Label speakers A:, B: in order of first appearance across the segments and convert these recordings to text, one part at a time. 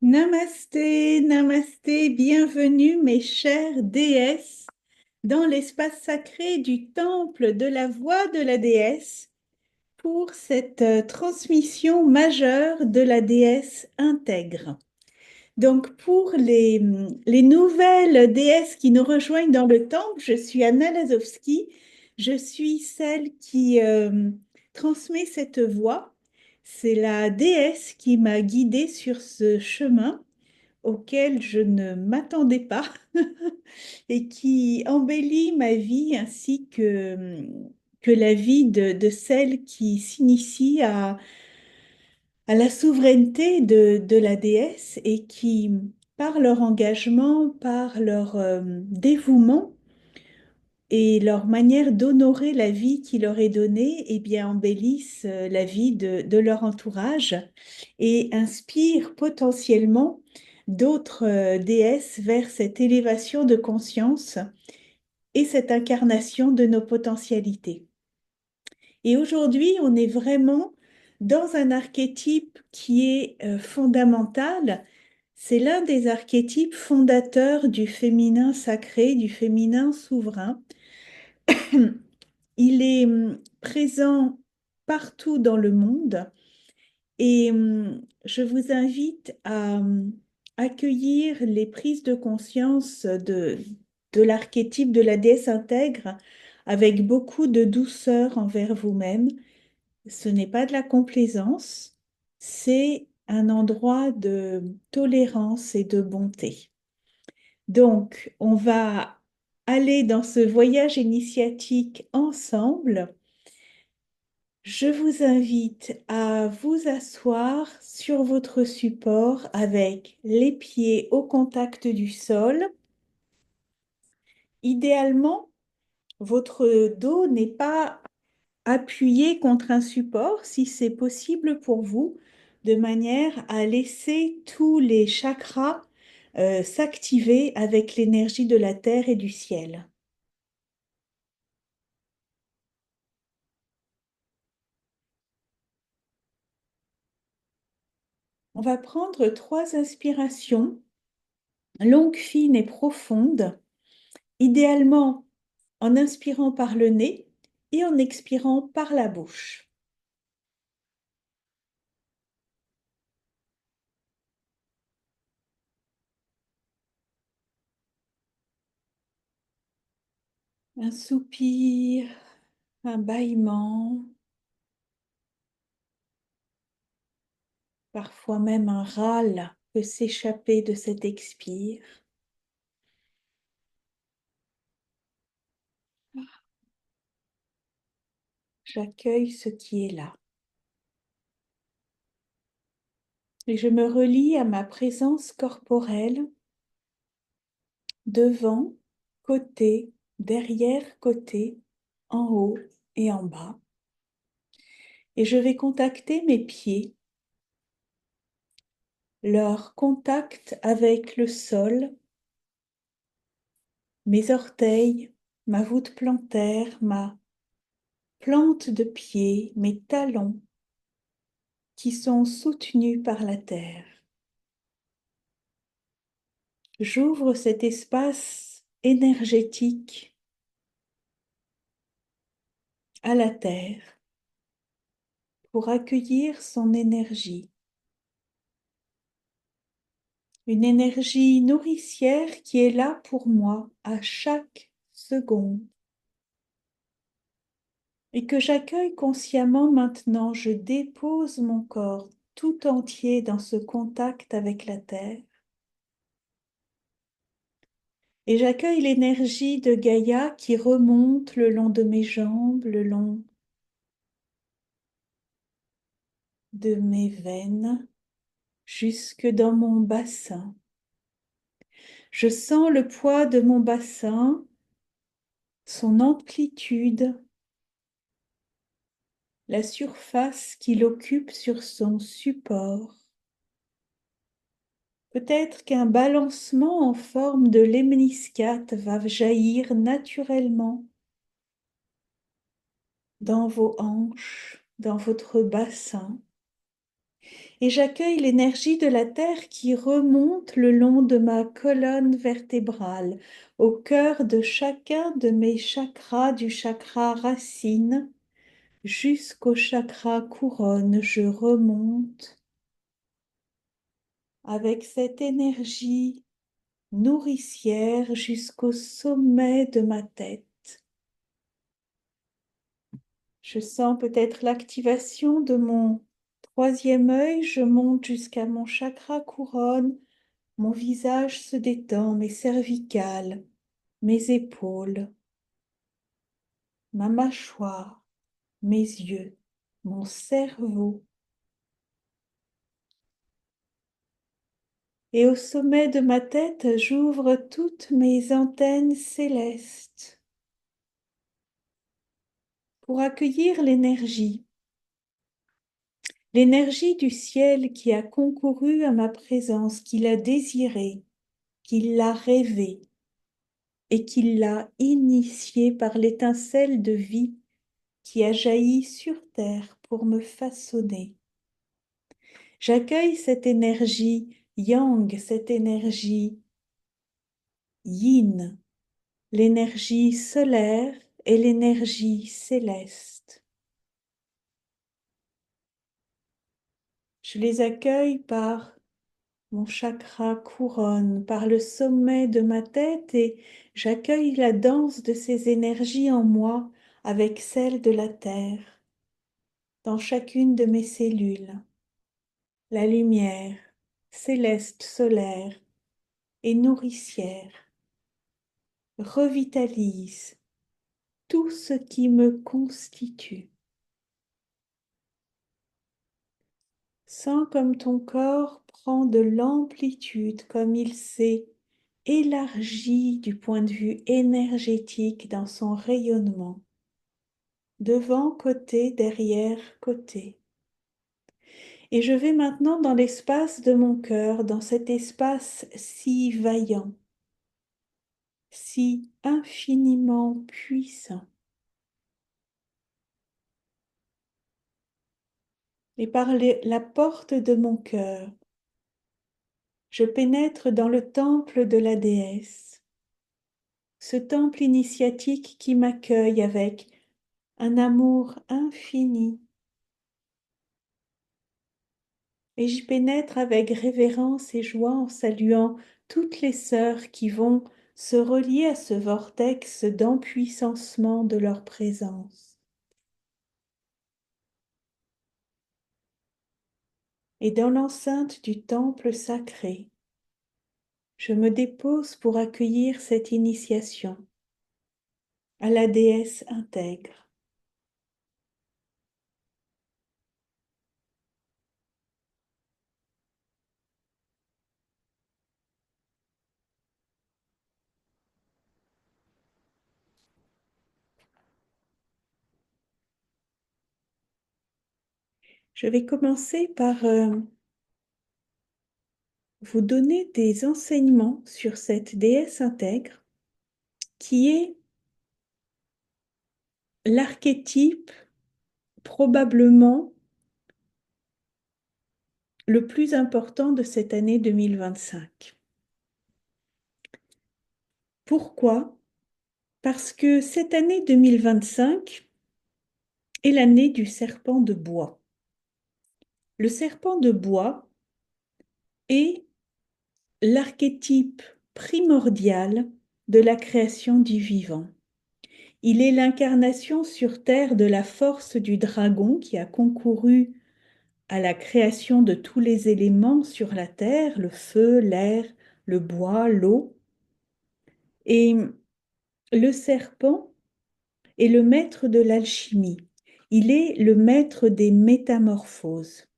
A: Namasté, namasté, bienvenue mes chères déesses dans l'espace sacré du temple de la voix de la déesse pour cette transmission majeure de la déesse intègre. Donc pour les nouvelles déesses qui nous rejoignent dans le temple, je suis Anna Lazowski, je suis celle qui transmet cette voix. C'est la déesse qui m'a guidée sur ce chemin auquel je ne m'attendais pas et qui embellit ma vie ainsi que la vie de celles qui s'initient à la souveraineté de la déesse et qui, par leur engagement, par leur dévouement et leur manière d'honorer la vie qui leur est donnée, eh bien, embellissent la vie de leur entourage et inspirent potentiellement d'autres déesses vers cette élévation de conscience et cette incarnation de nos potentialités. Et aujourd'hui, on est vraiment dans un archétype qui est fondamental. C'est l'un des archétypes fondateurs du féminin sacré, du féminin souverain. Il est présent partout dans le monde et je vous invite à accueillir les prises de conscience de l'archétype de la déesse intègre avec beaucoup de douceur envers vous-même. Ce n'est pas de la complaisance, c'est un endroit de tolérance et de bonté. Donc, on va aller dans ce voyage initiatique ensemble. Je vous invite à vous asseoir sur votre support avec les pieds au contact du sol. Idéalement, votre dos n'est pas appuyé contre un support, si c'est possible pour vous, de manière à laisser tous les chakras s'activer avec l'énergie de la terre et du ciel. On va prendre 3 inspirations, longues, fines et profondes, idéalement en inspirant par le nez et en expirant par la bouche. Un soupir, un bâillement, parfois même un râle peut s'échapper de cet expire. J'accueille ce qui est là. Et je me relie à ma présence corporelle devant, côté, derrière, côté, en haut et en bas. Et je vais contacter mes pieds, leur contact avec le sol, mes orteils, ma voûte plantaire, ma plante de pied, mes talons qui sont soutenus par la terre. J'ouvre cet espace énergétique à la terre pour accueillir son énergie. Une énergie nourricière qui est là pour moi à chaque seconde et que j'accueille consciemment maintenant. Je dépose mon corps tout entier dans ce contact avec la terre et j'accueille l'énergie de Gaïa qui remonte le long de mes jambes, le long de mes veines, jusque dans mon bassin. Je sens le poids de mon bassin, son amplitude, la surface qu'il occupe sur son support. Peut-être qu'un balancement en forme de lemniscate va jaillir naturellement dans vos hanches, dans votre bassin, Et j'accueille l'énergie de la Terre qui remonte le long de ma colonne vertébrale, au cœur de chacun de mes chakras, du chakra racine jusqu'au chakra couronne. Je remonte avec cette énergie nourricière jusqu'au sommet de ma tête. Je sens peut-être l'activation de mon troisième œil. Je monte jusqu'à mon chakra couronne. Mon visage se détend, mes cervicales, mes épaules, ma mâchoire, mes yeux, mon cerveau. Et au sommet de ma tête, j'ouvre toutes mes antennes célestes pour accueillir l'énergie du ciel qui a concouru à ma présence, qui l'a désirée, qui l'a rêvée et qui l'a initiée par l'étincelle de vie qui a jailli sur terre pour me façonner. J'accueille cette énergie yang, cette énergie yin, l'énergie solaire et l'énergie céleste. Je les accueille par mon chakra couronne, par le sommet de ma tête et j'accueille la danse de ces énergies en moi avec celle de la terre, dans chacune de mes cellules. La lumière céleste solaire et nourricière revitalise tout ce qui me constitue. Sens comme ton corps prend de l'amplitude, comme il s'est élargi du point de vue énergétique dans son rayonnement, devant, côté, derrière, côté. Et je vais maintenant dans l'espace de mon cœur, dans cet espace si vaillant, si infiniment puissant. Et par la porte de mon cœur, je pénètre dans le temple de la déesse, ce temple initiatique qui m'accueille avec un amour infini. Et j'y pénètre avec révérence et joie en saluant toutes les sœurs qui vont se relier à ce vortex d'empuissancement de leur présence. Et dans l'enceinte du temple sacré, je me dépose pour accueillir cette initiation à la déesse intègre. Je vais commencer par vous donner des enseignements sur cette déesse intègre qui est l'archétype probablement le plus important de cette année 2025. Pourquoi? Parce que cette année 2025 est l'année du serpent de bois. Le serpent de bois est l'archétype primordial de la création du vivant. Il est l'incarnation sur Terre de la force du dragon qui a concouru à la création de tous les éléments sur la Terre, le feu, l'air, le bois, l'eau. Et le serpent est le maître de l'alchimie. Il est le maître des métamorphoses.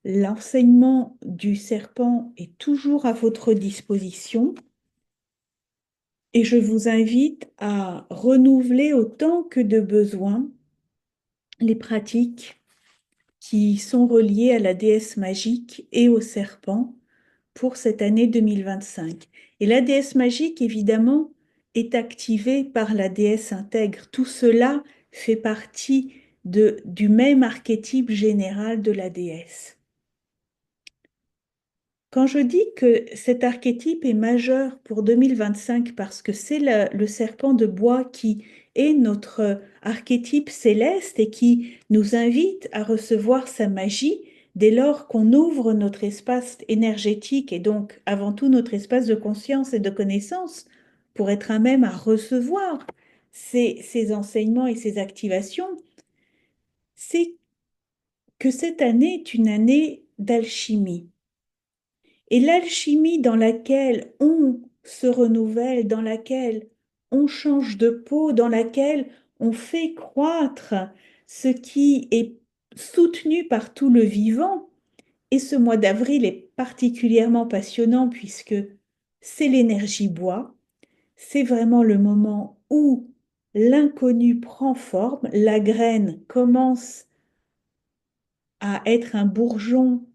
A: L'enseignement du serpent est toujours à votre disposition et je vous invite à renouveler autant que de besoin les pratiques qui sont reliées à la déesse magique et au serpent pour cette année 2025. Et la déesse magique, évidemment, est activée par la déesse intègre. Tout cela fait partie du même archétype général de la déesse. Quand je dis que cet archétype est majeur pour 2025 parce que c'est le serpent de bois qui est notre archétype céleste et qui nous invite à recevoir sa magie dès lors qu'on ouvre notre espace énergétique et donc avant tout notre espace de conscience et de connaissance pour être à même à recevoir ces enseignements et ces activations, c'est que cette année est une année d'alchimie. Et l'alchimie dans laquelle on se renouvelle, dans laquelle on change de peau, dans laquelle on fait croître ce qui est soutenu par tout le vivant. Et ce mois d'avril est particulièrement passionnant puisque c'est l'énergie bois. C'est vraiment le moment où l'inconnu prend forme, la graine commence à être un bourgeon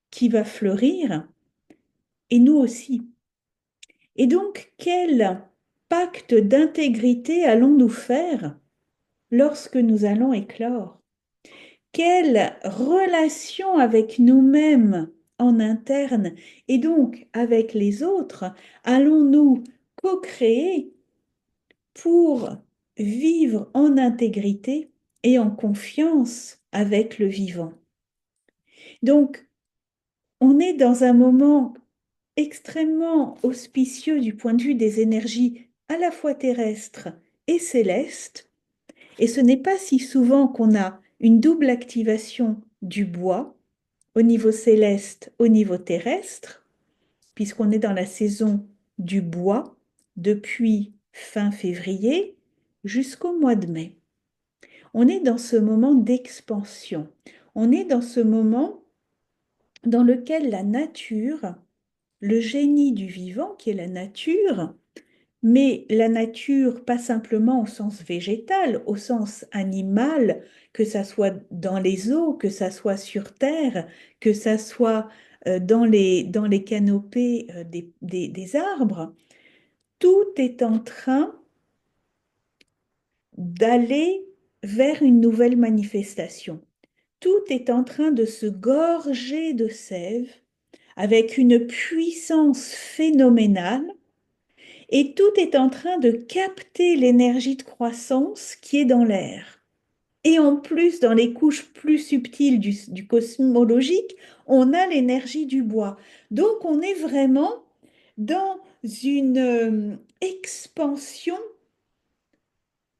A: qui va fleurir, et nous aussi. Et donc, quel pacte d'intégrité allons-nous faire lorsque nous allons éclore? Quelle relation avec nous-mêmes en interne et donc avec les autres allons-nous co-créer pour vivre en intégrité et en confiance avec le vivant? Donc, on est dans un moment extrêmement auspicieux du point de vue des énergies à la fois terrestres et célestes. Et ce n'est pas si souvent qu'on a une double activation du bois au niveau céleste, au niveau terrestre, puisqu'on est dans la saison du bois depuis fin février jusqu'au mois de mai. On est dans ce moment d'expansion. On est dans ce moment dans lequel la nature, le génie du vivant qui est la nature, mais la nature pas simplement au sens végétal, au sens animal, que ça soit dans les eaux, que ça soit sur terre, que ça soit dans les canopées des arbres, tout est en train d'aller vers une nouvelle manifestation. Tout est en train de se gorger de sève avec une puissance phénoménale et tout est en train de capter l'énergie de croissance qui est dans l'air. Et en plus, dans les couches plus subtiles du cosmologique, on a l'énergie du bois. Donc on est vraiment dans une expansion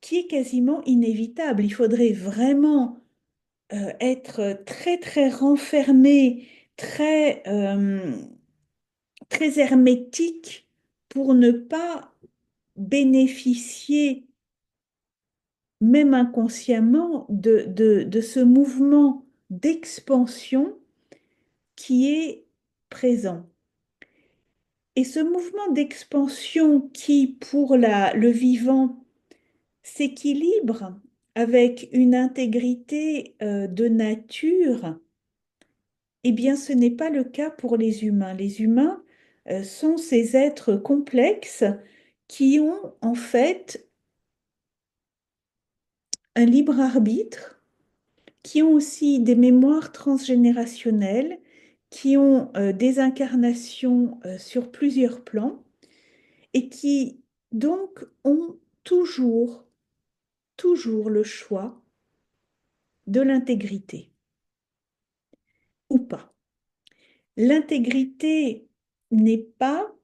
A: qui est quasiment inévitable. Il faudrait vraiment être très très renfermé, très hermétique pour ne pas bénéficier, même inconsciemment, de ce mouvement d'expansion qui est présent. Et ce mouvement d'expansion qui, pour le vivant, s'équilibre avec une intégrité de nature, eh bien, ce n'est pas le cas pour les humains. Les humains sont ces êtres complexes qui ont en fait un libre arbitre, qui ont aussi des mémoires transgénérationnelles, qui ont des incarnations sur plusieurs plans et qui donc ont toujours le choix de l'intégrité ou pas. L'intégrité n'est pas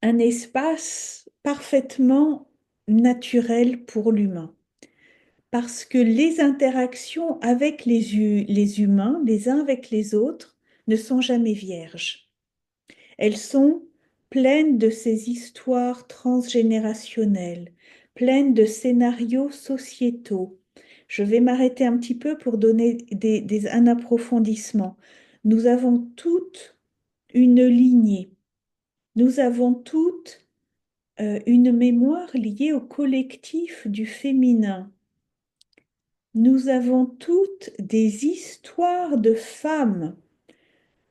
A: un espace parfaitement naturel pour l'humain. Parce que les interactions avec les humains, les uns avec les autres, ne sont jamais vierges. Elles sont pleines de ces histoires transgénérationnelles, pleines de scénarios sociétaux. Je vais m'arrêter un petit peu pour donner un approfondissement. Nous avons toute une lignée, nous avons toute une mémoire liée au collectif du féminin. Nous avons toutes des histoires de femmes,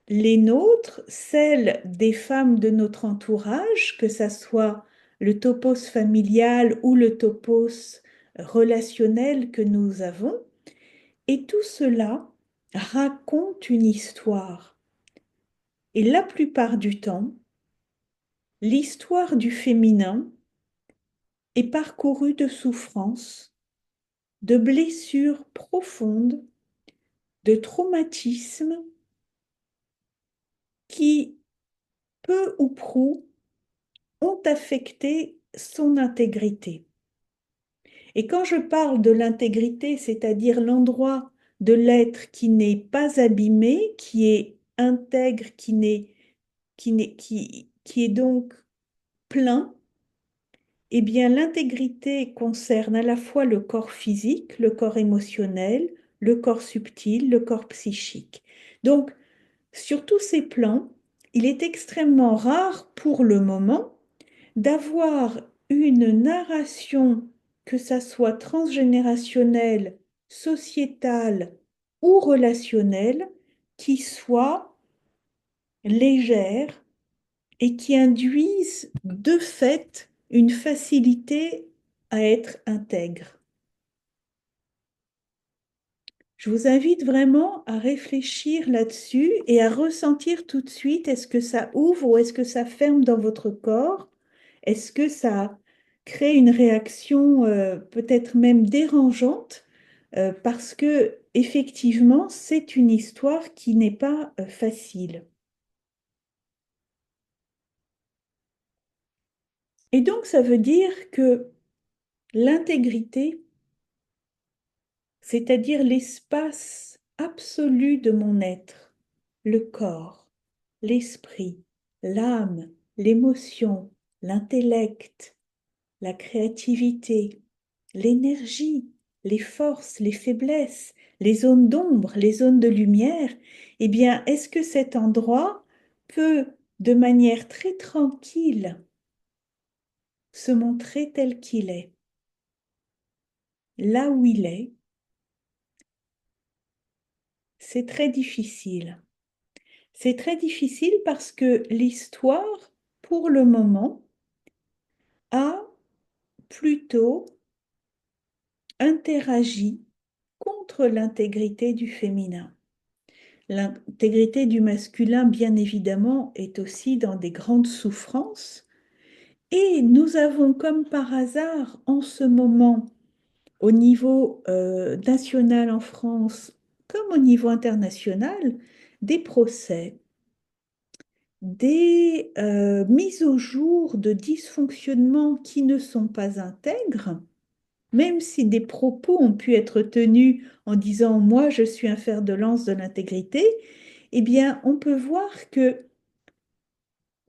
A: les nôtres, celles des femmes de notre entourage, que ça soit le topos familial ou le topos relationnel que nous avons, et tout cela raconte une histoire. Et la plupart du temps, l'histoire du féminin est parcourue de souffrances, de blessures profondes, de traumatismes qui, peu ou prou, ont affecté son intégrité. Et quand je parle de l'intégrité, c'est-à-dire l'endroit de l'être qui n'est pas abîmé, qui est intègre, qui est donc plein, eh bien l'intégrité concerne à la fois le corps physique, le corps émotionnel, le corps subtil, le corps psychique. Donc, sur tous ces plans, il est extrêmement rare pour le moment d'avoir une narration, que ça soit transgénérationnelle, sociétale ou relationnelle, qui soit légère et qui induise de fait une facilité à être intègre. Je vous invite vraiment à réfléchir là-dessus et à ressentir tout de suite, est-ce que ça ouvre ou est-ce que ça ferme dans votre corps? Est-ce que ça crée une réaction peut-être même dérangeante? Parce que effectivement, c'est une histoire qui n'est pas facile. Et donc, ça veut dire que l'intégrité, c'est-à-dire l'espace absolu de mon être, le corps, l'esprit, l'âme, l'émotion, l'intellect, la créativité, l'énergie, les forces, les faiblesses, les zones d'ombre, les zones de lumière, eh bien, est-ce que cet endroit peut, de manière très tranquille, se montrer tel qu'il est, là où il est? C'est très difficile. C'est très difficile parce que l'histoire, pour le moment, a plutôt interagi contre l'intégrité du féminin. L'intégrité du masculin, bien évidemment, est aussi dans des grandes souffrances. Et nous avons, comme par hasard, en ce moment, au niveau national en France, comme au niveau international, des procès, des mises au jour de dysfonctionnements qui ne sont pas intègres, même si des propos ont pu être tenus en disant moi je suis un fer de lance de l'intégrité, eh bien on peut voir que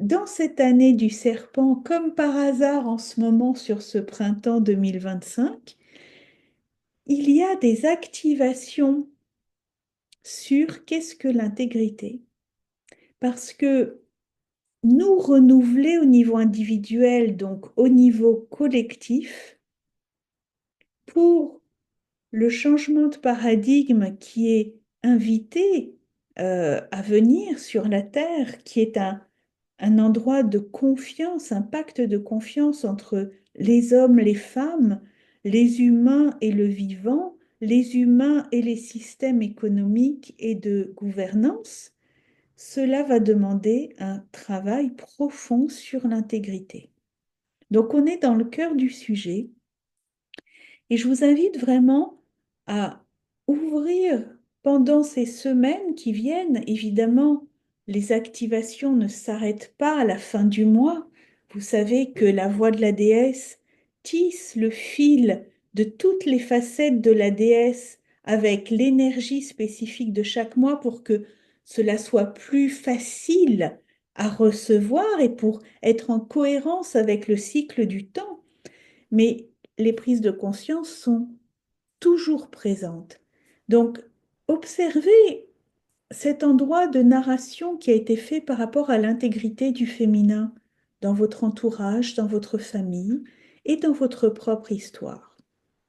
A: dans cette année du serpent, comme par hasard en ce moment sur ce printemps 2025, il y a des activations sur qu'est-ce que l'intégrité. Parce que nous renouveler au niveau individuel, donc au niveau collectif, pour le changement de paradigme qui est invité à venir sur la Terre, qui est un endroit de confiance, un pacte de confiance entre les hommes, les femmes, les humains et le vivant, les humains et les systèmes économiques et de gouvernance, cela va demander un travail profond sur l'intégrité. Donc on est dans le cœur du sujet et je vous invite vraiment à ouvrir pendant ces semaines qui viennent. Évidemment, les activations ne s'arrêtent pas à la fin du mois. Vous savez que la voix de la déesse tisse le fil de toutes les facettes de la déesse avec l'énergie spécifique de chaque mois pour que cela soit plus facile à recevoir et pour être en cohérence avec le cycle du temps. Mais les prises de conscience sont toujours présentes. Donc, observez cet endroit de narration qui a été fait par rapport à l'intégrité du féminin dans votre entourage, dans votre famille et dans votre propre histoire.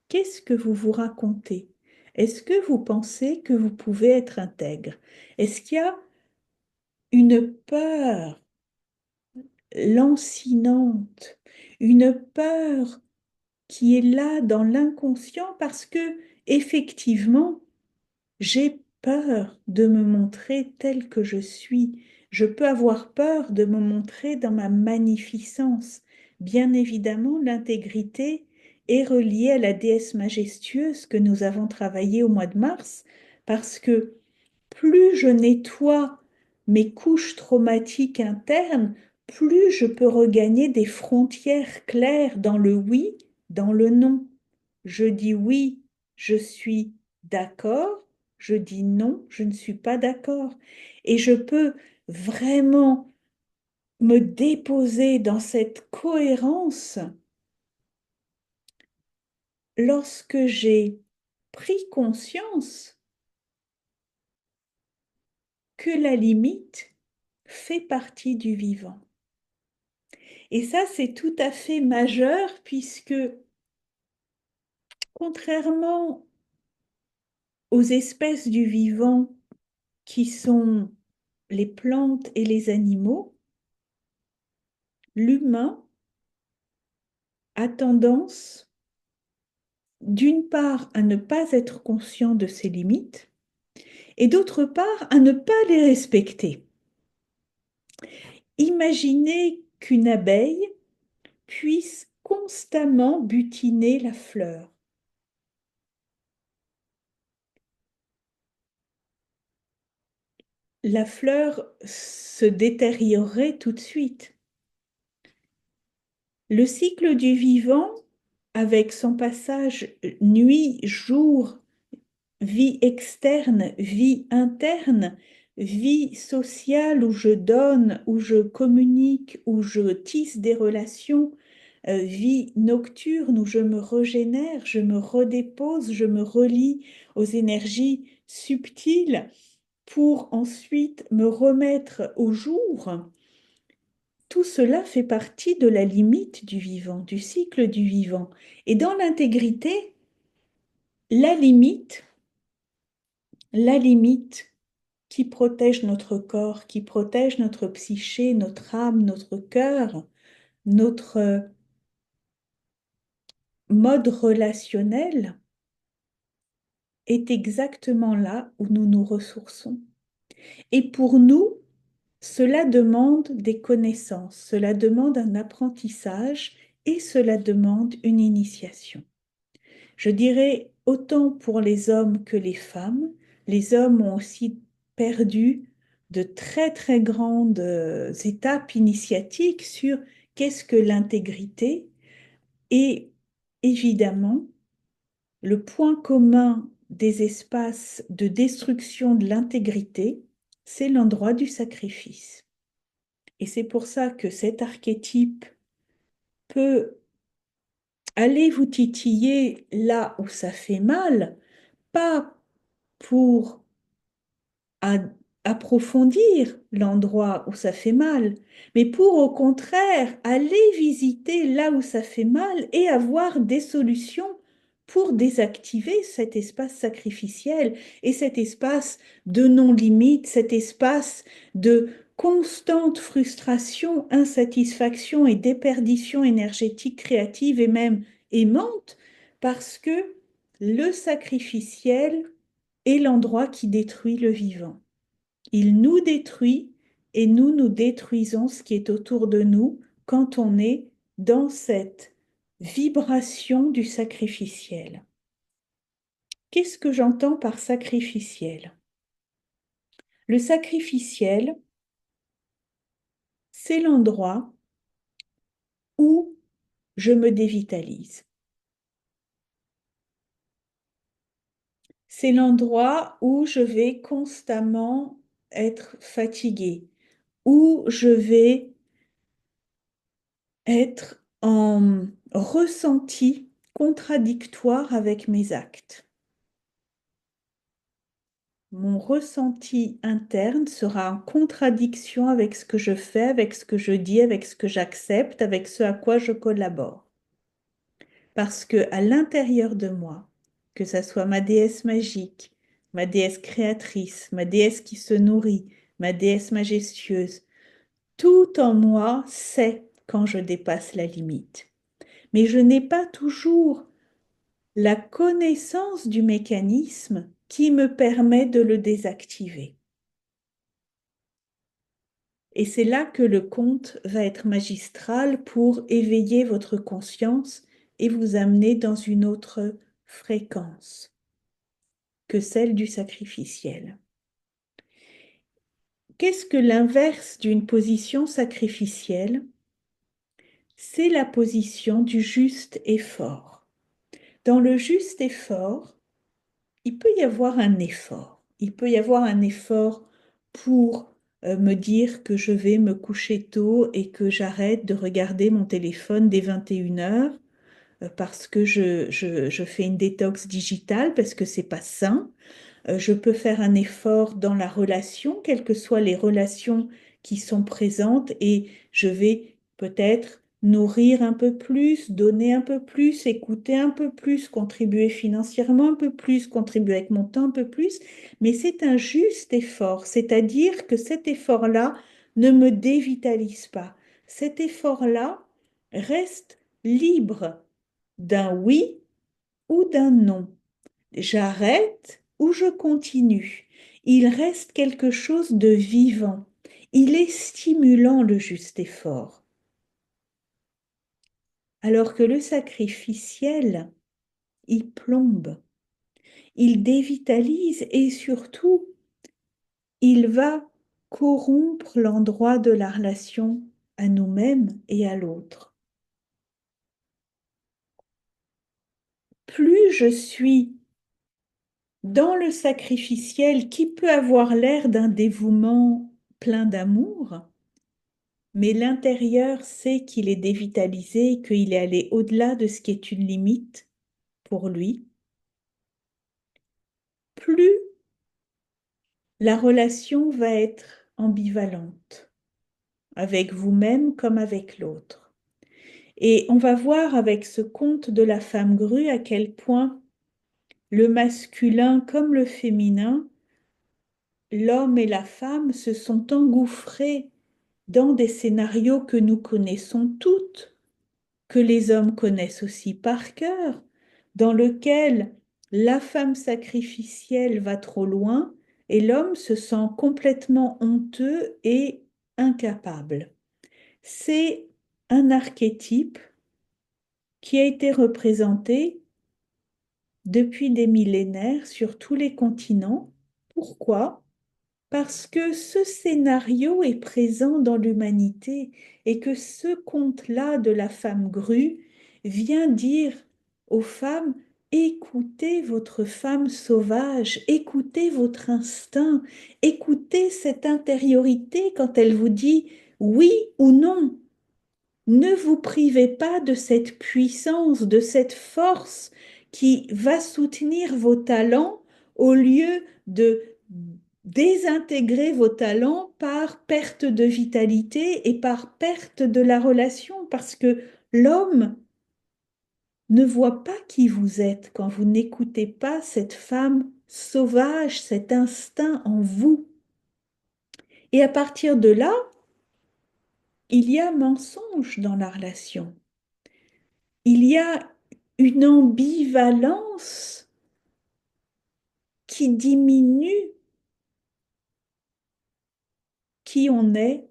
A: Qu'est-ce que vous vous racontez? Est-ce que vous pensez que vous pouvez être intègre? Est-ce qu'il y a une peur lancinante, une peur qui est là dans l'inconscient parce que effectivement, j'ai peur de me montrer telle que je suis. Je peux avoir peur de me montrer dans ma magnificence. Bien évidemment, l'intégrité est reliée à la déesse majestueuse que nous avons travaillée au mois de mars, parce que plus je nettoie mes couches traumatiques internes, plus je peux regagner des frontières claires dans le oui, dans le non. Je dis oui, je suis d'accord, je dis non, je ne suis pas d'accord. Et je peux vraiment me déposer dans cette cohérence lorsque j'ai pris conscience que la limite fait partie du vivant. Et ça, c'est tout à fait majeur puisque, contrairement aux espèces du vivant qui sont les plantes et les animaux, l'humain a tendance, d'une part, à ne pas être conscient de ses limites et d'autre part, à ne pas les respecter. Imaginez qu'une abeille puisse constamment butiner la fleur. La fleur se détériorerait tout de suite. Le cycle du vivant, avec son passage nuit-jour, vie externe, vie interne, vie sociale où je donne, où je communique, où je tisse des relations, vie nocturne où je me régénère, je me redépose, je me relie aux énergies subtiles pour ensuite me remettre au jour. Tout cela fait partie de la limite du vivant, du cycle du vivant. Et dans l'intégrité, la limite qui protège notre corps, qui protège notre psyché, notre âme, notre cœur, notre mode relationnel, est exactement là où nous nous ressourçons. Et pour nous, cela demande des connaissances, cela demande un apprentissage et cela demande une initiation. Je dirais autant pour les hommes que les hommes ont aussi perdu de très très grandes étapes initiatiques sur qu'est-ce que l'intégrité et évidemment le point commun des espaces de destruction de l'intégrité, c'est l'endroit du sacrifice. Et c'est pour ça que cet archétype peut aller vous titiller là où ça fait mal, pas pour à approfondir l'endroit où ça fait mal, mais pour au contraire aller visiter là où ça fait mal et avoir des solutions pour désactiver cet espace sacrificiel et cet espace de non-limite, cet espace de constante frustration, insatisfaction et déperdition énergétique créative et même aimante, parce que le sacrificiel est l'endroit qui détruit le vivant. Il nous détruit et nous détruisons ce qui est autour de nous quand on est dans cette vibration du sacrificiel. Qu'est-ce que j'entends par sacrificiel? Le sacrificiel, c'est l'endroit où je me dévitalise. C'est l'endroit où je vais constamment être fatiguée, où je vais être en ressenti contradictoire avec mes actes. Mon ressenti interne sera en contradiction avec ce que je fais, avec ce que je dis, avec ce que j'accepte, avec ce à quoi je collabore. Parce que à l'intérieur de moi, que ça soit ma déesse magique, ma déesse créatrice, ma déesse qui se nourrit, ma déesse majestueuse, tout en moi sait quand je dépasse la limite. Mais je n'ai pas toujours la connaissance du mécanisme qui me permet de le désactiver. Et c'est là que le conte va être magistral pour éveiller votre conscience et vous amener dans une autre fréquence que celle du sacrificiel. Qu'est-ce que l'inverse d'une position sacrificielle? C'est la position du juste effort. Dans le juste effort, il peut y avoir un effort. Il peut y avoir un effort pour me dire que je vais me coucher tôt et que j'arrête de regarder mon téléphone dès 21 heures parce que je fais une détox digitale, parce que c'est pas sain. Je peux faire un effort dans la relation, quelles que soient les relations qui sont présentes, et je vais peut-être nourrir un peu plus, donner un peu plus, écouter un peu plus, contribuer financièrement un peu plus, contribuer avec mon temps un peu plus, mais c'est un juste effort, c'est-à-dire que cet effort-là ne me dévitalise pas. Cet effort-là reste libre d'un oui ou d'un non. J'arrête ou je continue. Il reste quelque chose de vivant. Il est stimulant, le juste effort. Alors que le sacrificiel, il plombe, il dévitalise et surtout, il va corrompre l'endroit de la relation à nous-mêmes et à l'autre. Plus je suis dans le sacrificiel qui peut avoir l'air d'un dévouement plein d'amour, mais l'intérieur sait qu'il est dévitalisé, qu'il est allé au-delà de ce qui est une limite pour lui, plus la relation va être ambivalente, avec vous-même comme avec l'autre. Et on va voir avec ce conte de la femme grue à quel point le masculin comme le féminin, l'homme et la femme se sont engouffrés dans des scénarios que nous connaissons toutes, que les hommes connaissent aussi par cœur, dans lequel la femme sacrificielle va trop loin et l'homme se sent complètement honteux et incapable. C'est un archétype qui a été représenté depuis des millénaires sur tous les continents. Pourquoi? Parce que ce scénario est présent dans l'humanité et que ce conte-là de la femme grue vient dire aux femmes, écoutez votre femme sauvage, écoutez votre instinct, écoutez cette intériorité quand elle vous dit oui ou non. Ne vous privez pas de cette puissance, de cette force qui va soutenir vos talents au lieu de désintégrer vos talents par perte de vitalité et par perte de la relation, parce que l'homme ne voit pas qui vous êtes quand vous n'écoutez pas cette femme sauvage, cet instinct en vous. Et à partir de là, il y a mensonge dans la relation. Il y a une ambivalence qui diminue qui on est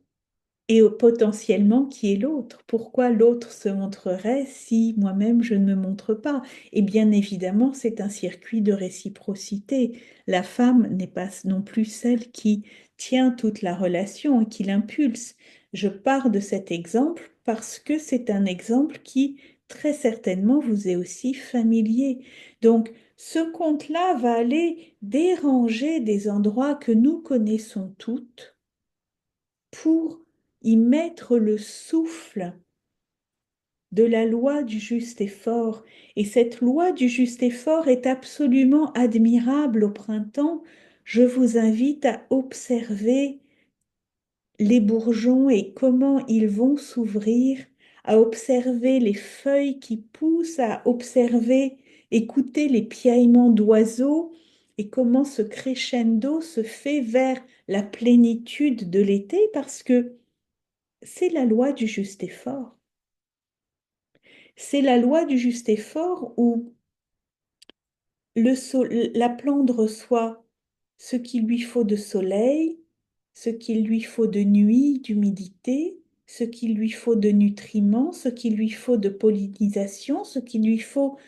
A: et potentiellement qui est l'autre. Pourquoi l'autre se montrerait si moi-même je ne me montre pas? Et bien évidemment, c'est un circuit de réciprocité. La femme n'est pas non plus celle qui tient toute la relation et qui l'impulse. Je pars de cet exemple parce que c'est un exemple qui très certainement vous est aussi familier. Donc, ce conte-là va aller déranger des endroits que nous connaissons toutes pour y mettre le souffle de la loi du juste effort. Et cette loi du juste effort est absolument admirable au printemps. Je vous invite à observer les bourgeons et comment ils vont s'ouvrir, à observer les feuilles qui poussent, à observer, écouter les piaillements d'oiseaux et comment ce crescendo se fait vers la plénitude de l'été parce que c'est la loi du juste effort. C'est la loi du juste effort où la plante reçoit ce qu'il lui faut de soleil, ce qu'il lui faut de nuit, d'humidité, ce qu'il lui faut de nutriments, ce qu'il lui faut de pollinisation, ce qu'il lui faut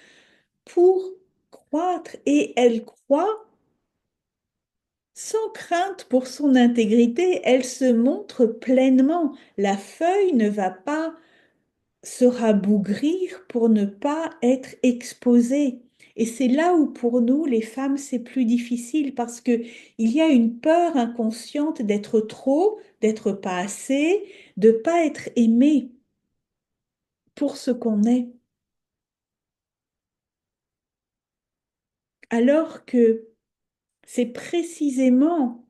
A: pour croître. Et elle croît sans crainte pour son intégrité, elle se montre pleinement. La feuille ne va pas se rabougrir pour ne pas être exposée. Et c'est là où pour nous, les femmes, c'est plus difficile parce que il y a une peur inconsciente d'être trop, d'être pas assez, de pas être aimé pour ce qu'on est. Alors que c'est précisément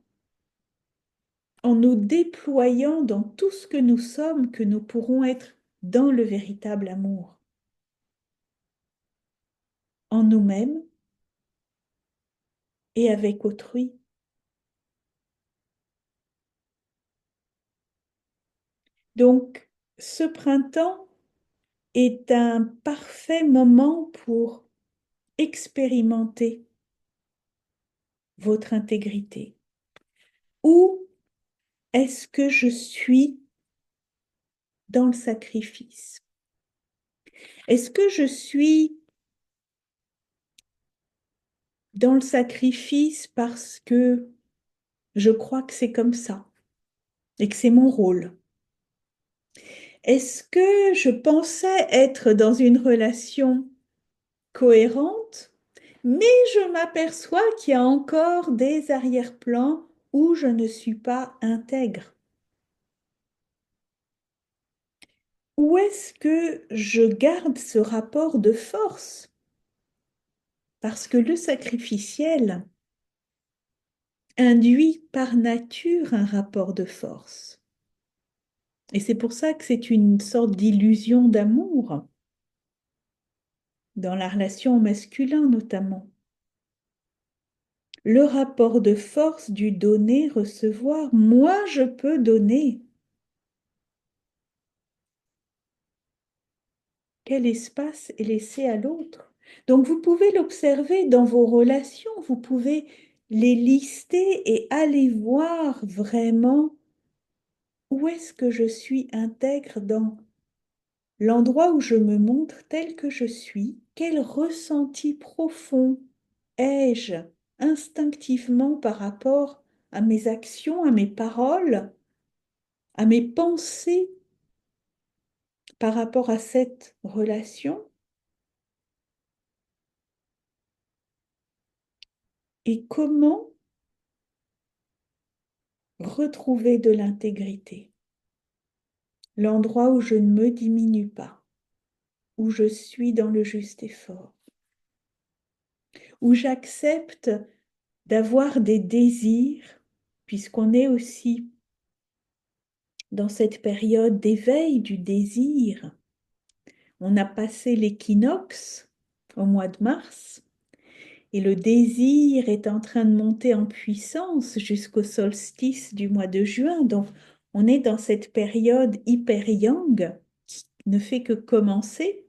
A: en nous déployant dans tout ce que nous sommes que nous pourrons être dans le véritable amour, en nous-mêmes et avec autrui. Donc, ce printemps est un parfait moment pour expérimenter votre intégrité. Où est-ce que je suis dans le sacrifice? Est-ce que je suis dans le sacrifice parce que je crois que c'est comme ça et que c'est mon rôle? Est-ce que je pensais être dans une relation cohérente, mais je m'aperçois qu'il y a encore des arrière-plans où je ne suis pas intègre? Où est-ce que je garde ce rapport de force? Parce que le sacrificiel induit par nature un rapport de force. Et c'est pour ça que c'est une sorte d'illusion d'amour, dans la relation masculine notamment. Le rapport de force du donner-recevoir. Moi, je peux donner. Quel espace est laissé à l'autre? Donc, vous pouvez l'observer dans vos relations, vous pouvez les lister et aller voir vraiment où est-ce que je suis intègre dans l'endroit où je me montre tel que je suis, quel ressenti profond ai-je instinctivement par rapport à mes actions, à mes paroles, à mes pensées par rapport à cette relation, et comment retrouver de l'intégrité, l'endroit où je ne me diminue pas, où je suis dans le juste effort, où j'accepte d'avoir des désirs, puisqu'on est aussi dans cette période d'éveil du désir. On a passé l'équinoxe au mois de mars et le désir est en train de monter en puissance jusqu'au solstice du mois de juin. Donc, on est dans cette période hyper yang qui ne fait que commencer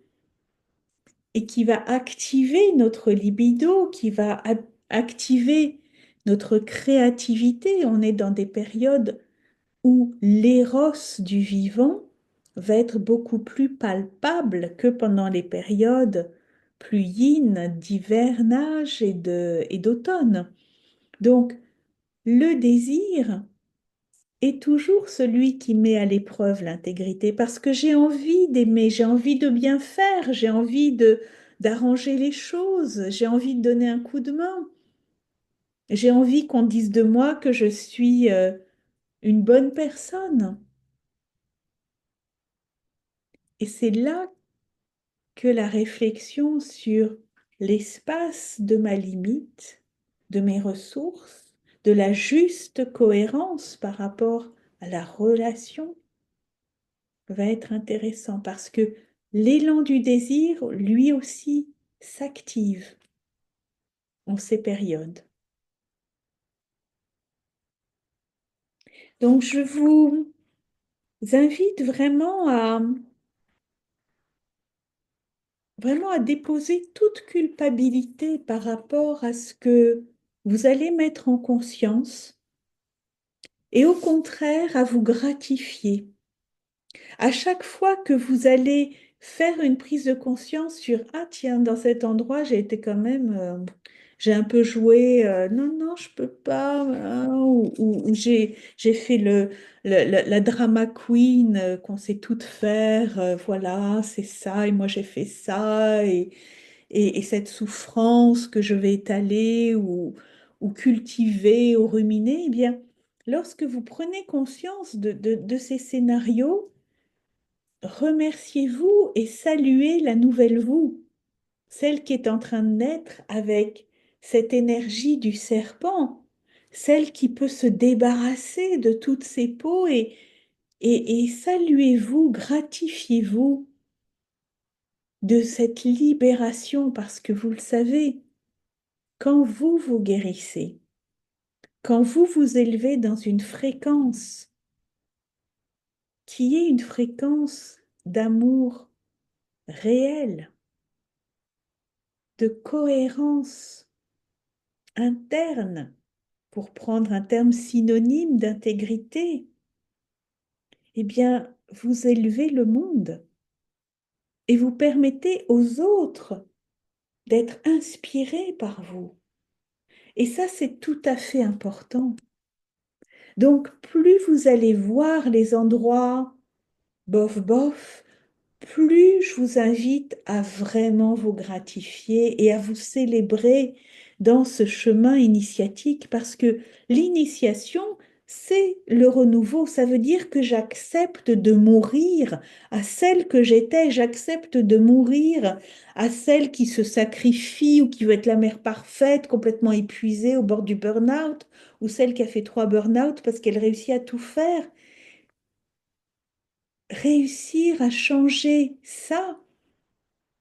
A: et qui va activer notre libido, qui va activer notre créativité. On est dans des périodes où l'éros du vivant va être beaucoup plus palpable que pendant les périodes plus yin d'hivernage et d'automne. Donc, le désir est toujours celui qui met à l'épreuve l'intégrité parce que j'ai envie d'aimer, j'ai envie de bien faire, j'ai envie d'arranger les choses, j'ai envie de donner un coup de main, j'ai envie qu'on dise de moi que je suis une bonne personne. Et c'est là que la réflexion sur l'espace de ma limite, de mes ressources, de la juste cohérence par rapport à la relation va être intéressant parce que l'élan du désir, lui aussi, s'active en ces périodes. Donc, je vous invite vraiment à déposer toute culpabilité par rapport à ce que vous allez mettre en conscience et au contraire à vous gratifier. À chaque fois que vous allez faire une prise de conscience sur, ah tiens, dans cet endroit, j'ai été quand même, j'ai un peu joué, non, non, je peux pas, hein, ou j'ai fait la drama queen qu'on sait toutes faire, voilà, c'est ça, et moi j'ai fait ça, et cette souffrance que je vais étaler ou cultiver ou ruminer, eh bien, lorsque vous prenez conscience de ces scénarios, remerciez-vous et saluez la nouvelle vous, celle qui est en train de naître avec cette énergie du serpent, celle qui peut se débarrasser de toutes ses peaux et saluez-vous, gratifiez-vous de cette libération parce que vous le savez, quand vous vous guérissez, quand vous vous élevez dans une fréquence qui est une fréquence d'amour réel, de cohérence interne, pour prendre un terme synonyme d'intégrité, eh bien, vous élevez le monde et vous permettez aux autres d'être inspirés par vous. Et ça, c'est tout à fait important. Donc, plus vous allez voir les endroits bof bof, plus je vous invite à vraiment vous gratifier et à vous célébrer dans ce chemin initiatique parce que l'initiation, c'est le renouveau. Ça veut dire que j'accepte de mourir à celle que j'étais, j'accepte de mourir à celle qui se sacrifie ou qui veut être la mère parfaite, complètement épuisée au bord du burn-out, ou celle qui a fait 3 burn-out parce qu'elle réussit à tout faire. Réussir à changer ça,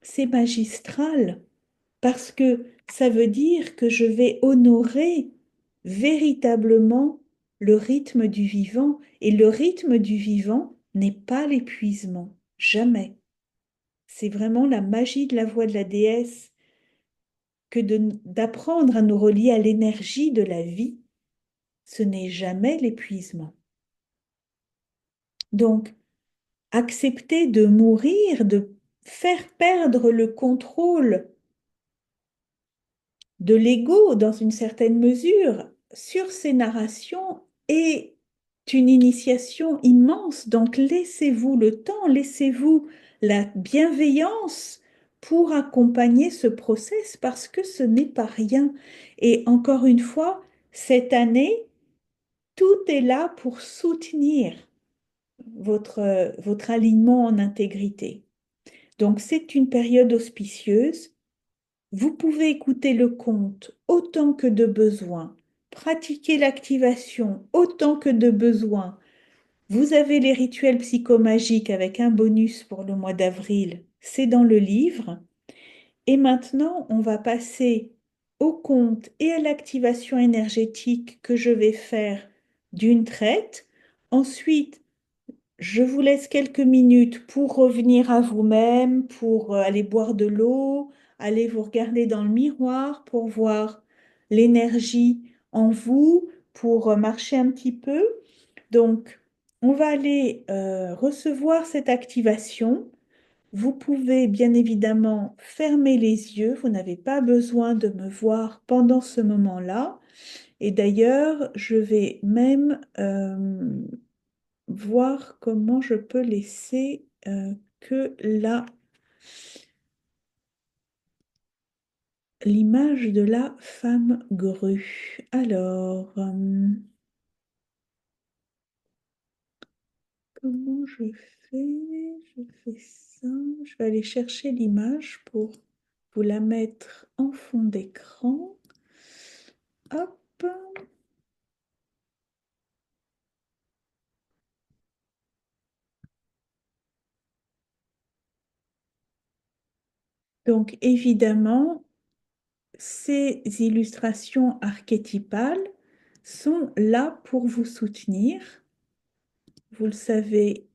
A: c'est magistral parce que ça veut dire que je vais honorer véritablement le rythme du vivant. Et le rythme du vivant n'est pas l'épuisement, jamais. C'est vraiment la magie de la voix de la déesse que d'apprendre à nous relier à l'énergie de la vie. Ce n'est jamais l'épuisement. Donc, accepter de mourir, de faire perdre le contrôle de l'ego dans une certaine mesure sur ces narrations est une initiation immense. Donc laissez-vous le temps, laissez-vous la bienveillance pour accompagner ce process parce que ce n'est pas rien. Et encore une fois, cette année, tout est là pour soutenir votre alignement en intégrité. Donc c'est une période auspicieuse. Vous pouvez écouter le conte autant que de besoin, pratiquer l'activation autant que de besoin. Vous avez les rituels psychomagiques avec un bonus pour le mois d'avril, c'est dans le livre. Et maintenant, on va passer au conte et à l'activation énergétique que je vais faire d'une traite. Ensuite, je vous laisse quelques minutes pour revenir à vous-même, pour aller boire de l'eau, aller vous regarder dans le miroir pour voir l'énergie en vous, pour marcher un petit peu. Donc, on va aller recevoir cette activation. Vous pouvez bien évidemment fermer les yeux. Vous n'avez pas besoin de me voir pendant ce moment-là. Et d'ailleurs, je vais même voir comment je peux laisser que l'image de la femme grue. Alors, comment je fais? Je fais ça. Je vais aller chercher l'image pour vous la mettre en fond d'écran. Hop. Donc, évidemment, ces illustrations archétypales sont là pour vous soutenir. Vous le savez,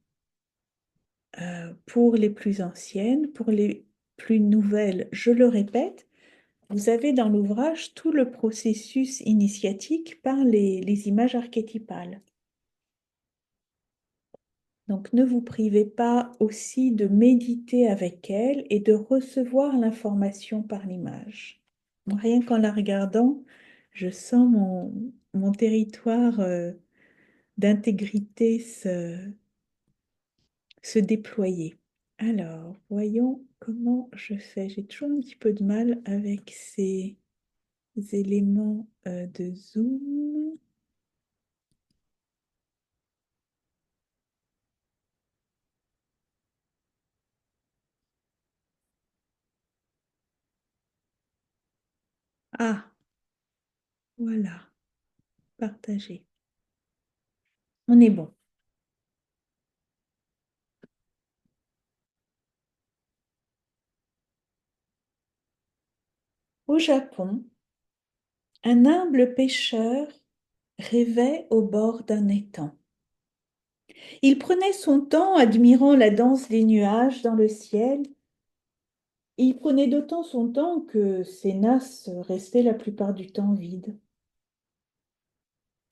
A: pour les plus anciennes, pour les plus nouvelles, je le répète, vous avez dans l'ouvrage tout le processus initiatique par les images archétypales. Donc ne vous privez pas aussi de méditer avec elle et de recevoir l'information par l'image. Moi, rien qu'en la regardant, je sens mon territoire d'intégrité se déployer. Alors, voyons comment je fais. J'ai toujours un petit peu de mal avec ces éléments de zoom. Ah, voilà, partager. On est bon. Au Japon, un humble pêcheur rêvait au bord d'un étang. Il prenait son temps, admirant la danse des nuages dans le ciel. Il prenait d'autant son temps que ses nasses restaient la plupart du temps vides.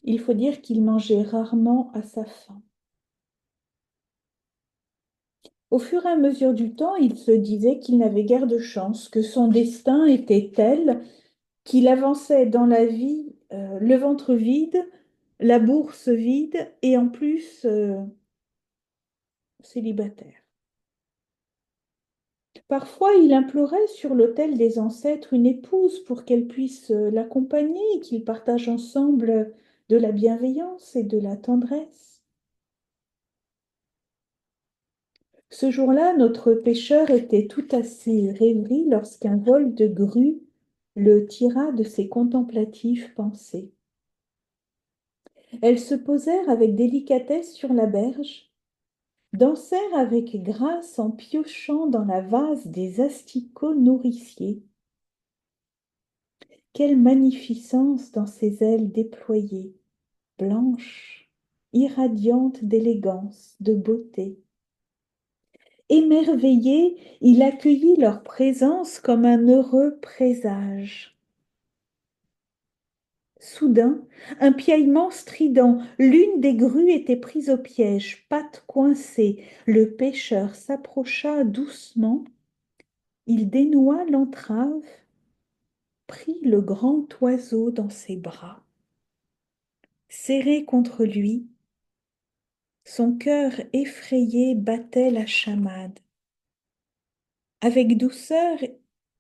A: Il faut dire qu'il mangeait rarement à sa faim. Au fur et à mesure du temps, il se disait qu'il n'avait guère de chance, que son destin était tel qu'il avançait dans la vie le ventre vide, la bourse vide et en plus célibataire. Parfois, il implorait sur l'autel des ancêtres une épouse pour qu'elle puisse l'accompagner et qu'ils partagent ensemble de la bienveillance et de la tendresse. Ce jour-là, notre pêcheur était tout à ses rêveries lorsqu'un vol de grue le tira de ses contemplatives pensées. Elles se posèrent avec délicatesse sur la berge, dansèrent avec grâce en piochant dans la vase des asticots nourriciers. Quelle magnificence dans ses ailes déployées, blanches, irradiantes d'élégance, de beauté. Émerveillé, il accueillit leur présence comme un heureux présage. Soudain, un piaillement strident, l'une des grues était prise au piège, pattes coincées. Le pêcheur s'approcha doucement, il dénoua l'entrave, prit le grand oiseau dans ses bras. Serré contre lui, son cœur effrayé battait la chamade. Avec douceur,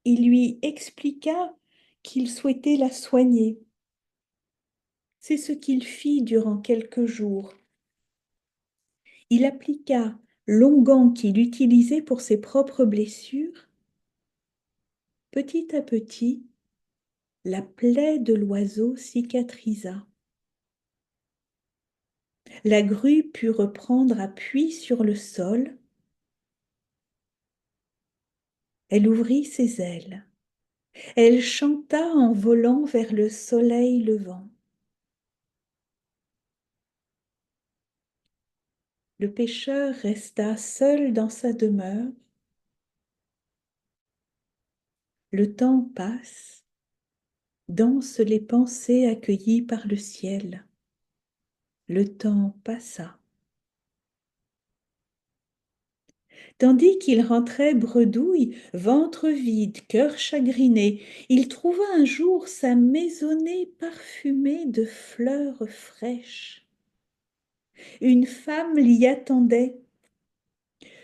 A: il lui expliqua qu'il souhaitait la soigner. C'est ce qu'il fit durant quelques jours. Il appliqua l'onguent qu'il utilisait pour ses propres blessures. Petit à petit, la plaie de l'oiseau cicatrisa. La grue put reprendre appui sur le sol. Elle ouvrit ses ailes. Elle chanta en volant vers le soleil levant. Le pêcheur resta seul dans sa demeure. Le temps passe, dansent les pensées accueillies par le ciel. Le temps passa. Tandis qu'il rentrait bredouille, ventre vide, cœur chagriné, il trouva un jour sa maisonnée parfumée de fleurs fraîches. Une femme l'y attendait,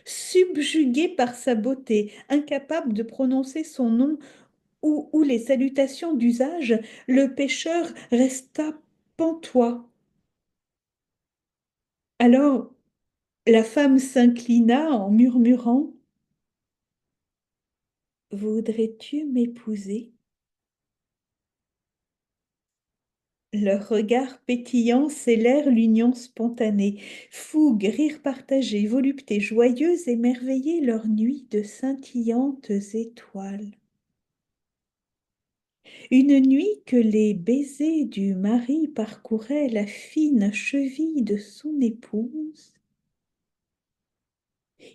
A: subjugué par sa beauté, incapable de prononcer son nom ou les salutations d'usage, le pêcheur resta pantois. Alors la femme s'inclina en murmurant: Voudrais-tu m'épouser? Leurs regards pétillants scellèrent l'union spontanée. Fougue, rire partagé, volupté joyeuse émerveillaient leur nuit de scintillantes étoiles. Une nuit que les baisers du mari parcouraient la fine cheville de son épouse,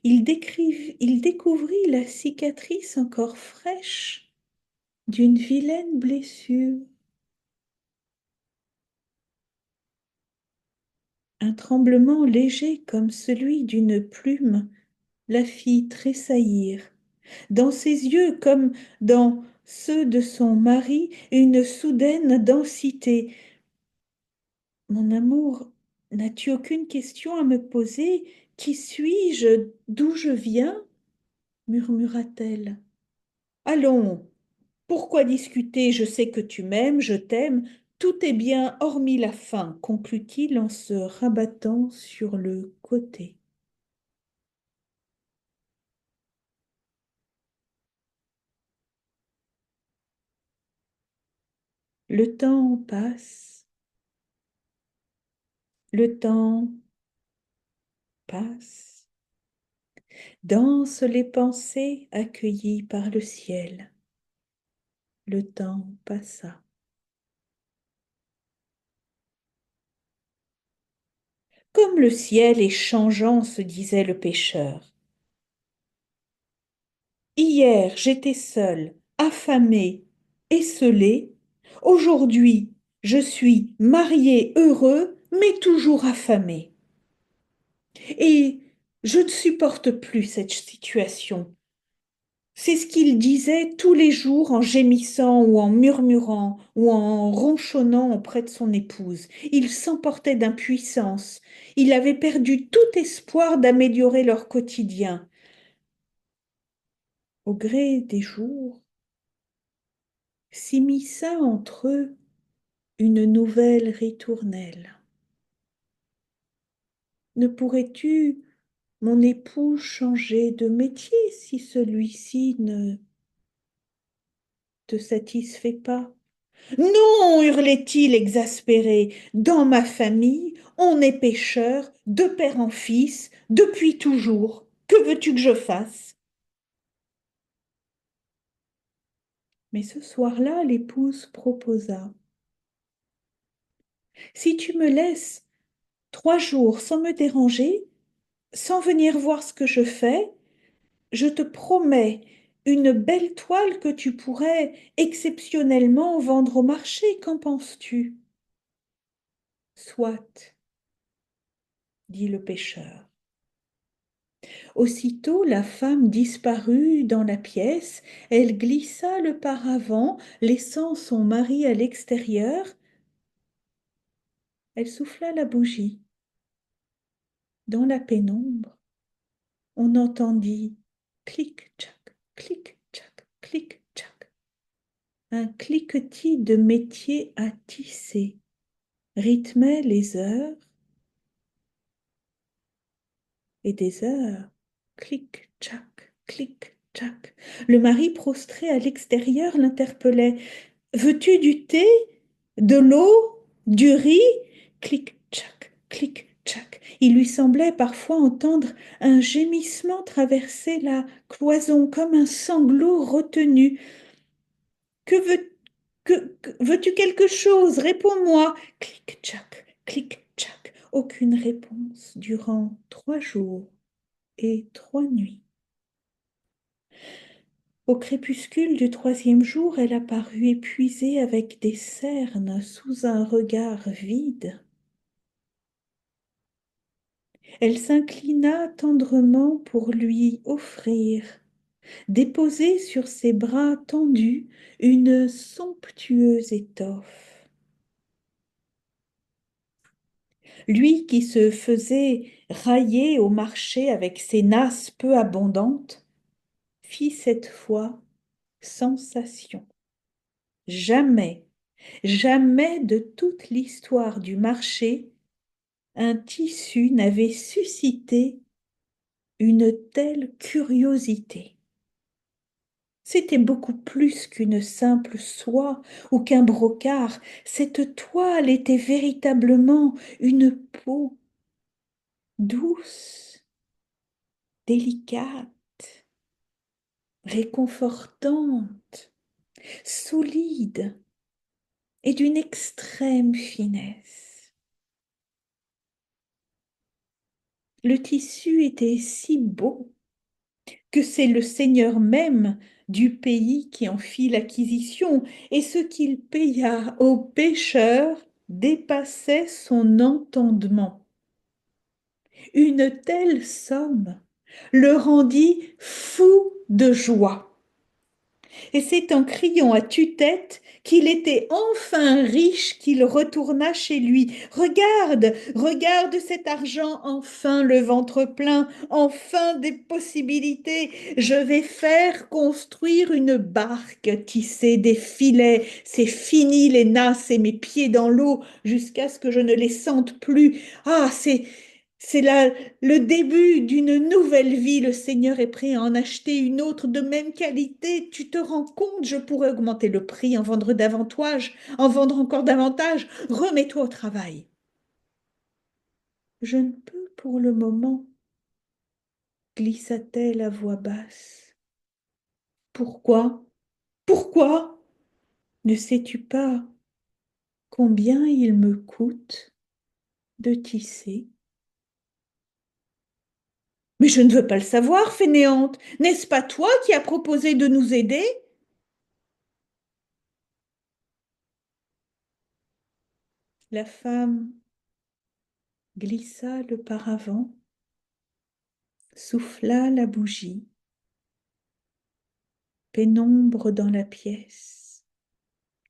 A: il découvrit la cicatrice encore fraîche d'une vilaine blessure. Un tremblement léger comme celui d'une plume la fit tressaillir. Dans ses yeux, comme dans ceux de son mari, une soudaine densité. Mon amour, n'as-tu aucune question à me poser? Qui suis-je? D'où je viens? Murmura-t-elle. Allons, pourquoi discuter? Je sais que tu m'aimes, je t'aime. Tout est bien hormis la faim, conclut-il en se rabattant sur le côté. Le temps passe, le temps passe. Dansent les pensées accueillies par le ciel. Le temps passa. Comme le ciel est changeant, se disait le pêcheur. Hier, j'étais seul, affamé, esseulé. Aujourd'hui, je suis marié, heureux, mais toujours affamé. Et je ne supporte plus cette situation. C'est ce qu'il disait tous les jours en gémissant ou en murmurant ou en ronchonnant auprès de son épouse. Il s'emportait d'impuissance. Il avait perdu tout espoir d'améliorer leur quotidien. Au gré des jours, s'immisça entre eux une nouvelle ritournelle. Ne pourrais-tu, mon époux, changer de métier si celui-ci ne te satisfait pas? Non, hurlait-il exaspéré, dans ma famille, on est pêcheur, de père en fils, depuis toujours. Que veux-tu que je fasse? Mais ce soir-là, l'épouse proposa. Si tu me laisses 3 jours sans me déranger, sans venir voir ce que je fais, je te promets une belle toile que tu pourrais exceptionnellement vendre au marché. Qu'en penses-tu? Soit, dit le pêcheur. Aussitôt la femme disparut dans la pièce, elle glissa le paravent, laissant son mari à l'extérieur. Elle souffla la bougie. Dans la pénombre, on entendit clic-tchac, clic-tchac, clic-tchac. Un cliquetis de métier à tisser rythmait les heures et des heures. Clic-tchac, clic-tchac. Le mari prostré à l'extérieur l'interpellait. Veux-tu du thé? De l'eau? Du riz? Clic-tchac, clic-tchac. Il lui semblait parfois entendre un gémissement traverser la cloison comme un sanglot retenu. Que veux, veux-tu quelque chose? Réponds-moi. Clic-tchac, clic-tchac. Aucune réponse durant 3 jours et 3 nuits. Au crépuscule du troisième jour, elle apparut épuisée avec des cernes sous un regard vide. Elle s'inclina tendrement pour lui offrir, déposer sur ses bras tendus une somptueuse étoffe. Lui qui se faisait railler au marché avec ses nasses peu abondantes, fit cette fois sensation. Jamais, jamais de toute l'histoire du marché, un tissu n'avait suscité une telle curiosité. C'était beaucoup plus qu'une simple soie ou qu'un brocart. Cette toile était véritablement une peau douce, délicate, réconfortante, solide et d'une extrême finesse. Le tissu était si beau que c'est le seigneur même du pays qui en fit l'acquisition, et ce qu'il paya au pêcheur dépassait son entendement. Une telle somme le rendit fou de joie. Et c'est en criant à tue-tête qu'il était enfin riche qu'il retourna chez lui. Regarde, regarde cet argent, enfin le ventre plein, enfin des possibilités. Je vais faire construire une barque, tisser des filets. C'est fini les nasses et mes pieds dans l'eau jusqu'à ce que je ne les sente plus. Ah, c'est là le début d'une nouvelle vie. Le Seigneur est prêt à en acheter une autre de même qualité. Tu te rends compte, je pourrais augmenter le prix, en vendre davantage, en vendre encore davantage. Remets-toi au travail. Je ne peux pour le moment, glissa-t-elle à voix basse. Pourquoi? Pourquoi? Ne sais-tu pas combien il me coûte de tisser? Mais je ne veux pas le savoir, fainéante. N'est-ce pas toi qui as proposé de nous aider? La femme glissa le paravent, souffla la bougie, pénombre dans la pièce.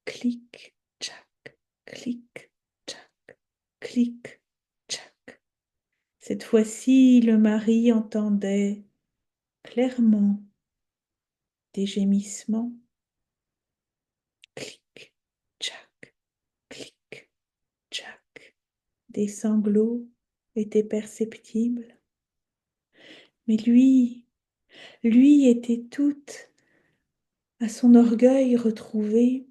A: Clic, tchac, clic, tchac, clic, tchac. Cette fois-ci, le mari entendait clairement des gémissements. Clic, tchac, clic, tchac. Des sanglots étaient perceptibles. Mais lui était tout à son orgueil retrouvé,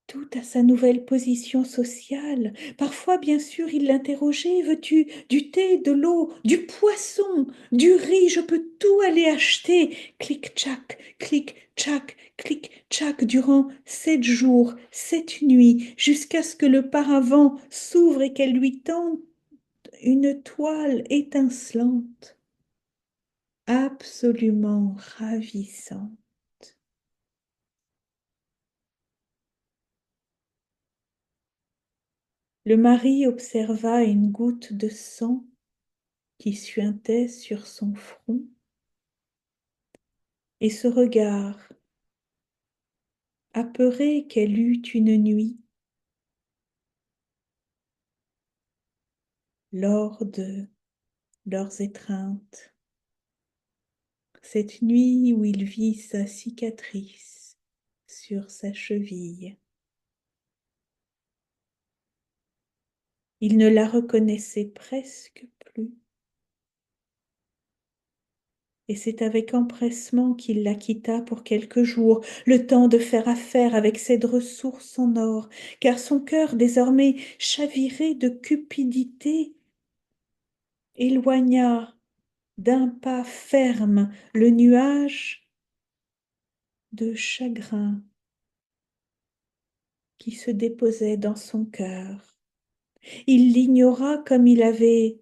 A: tout à sa nouvelle position sociale. Parfois, bien sûr, il l'interrogeait, veux-tu du thé, de l'eau, du poisson, du riz, je peux tout aller acheter. Clic-tchac, clic-tchac, clic-tchac, durant 7 jours, 7 nuits, jusqu'à ce que le paravent s'ouvre et qu'elle lui tende une toile étincelante, absolument ravissante. Le mari observa une goutte de sang qui suintait sur son front, et ce regard, apeuré qu'elle eut une nuit, lors de leurs étreintes, cette nuit où il vit sa cicatrice sur sa cheville. Il ne la reconnaissait presque plus, et c'est avec empressement qu'il la quitta pour quelques jours, le temps de faire affaire avec cette ressource en or, car son cœur désormais chaviré de cupidité éloigna d'un pas ferme le nuage de chagrin qui se déposait dans son cœur. Il l'ignora comme il avait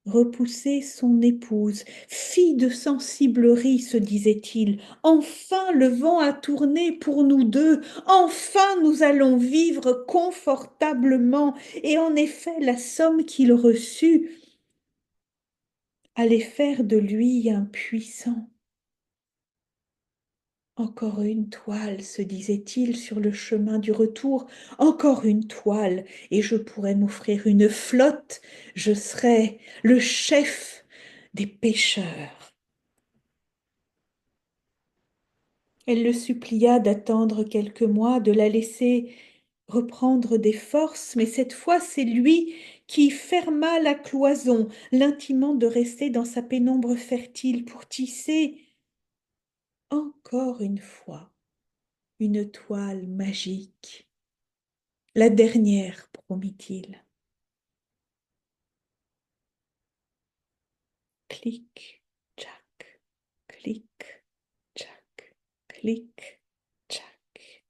A: repoussé son épouse. Fille de sensiblerie, se disait-il, enfin le vent a tourné pour nous deux, enfin nous allons vivre confortablement. Et en effet, la somme qu'il reçut allait faire de lui un puissant. Encore une toile, se disait-il sur le chemin du retour, encore une toile, et je pourrais m'offrir une flotte, je serais le chef des pêcheurs. Elle le supplia d'attendre quelques mois, de la laisser reprendre des forces, mais cette fois c'est lui qui ferma la cloison, l'intimant de rester dans sa pénombre fertile pour tisser encore une fois une toile magique. La dernière, promit-il. Clic, tchac, clic, tchac, clic, tchac.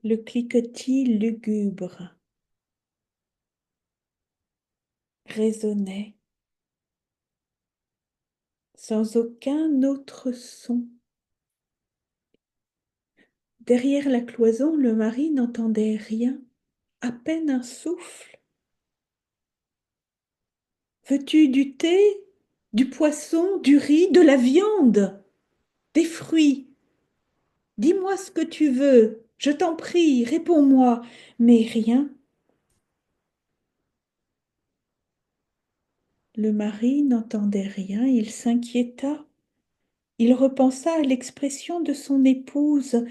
A: Le cliquetis lugubre résonnait sans aucun autre son. Derrière la cloison, le mari n'entendait rien. à peine un souffle. Veux-tu du thé, du poisson, du riz, de la viande, des fruits? Dis-moi ce que tu veux, je t'en prie, réponds-moi, mais rien. Le mari n'entendait rien, il s'inquiéta. Il repensa à l'expression de son épouse,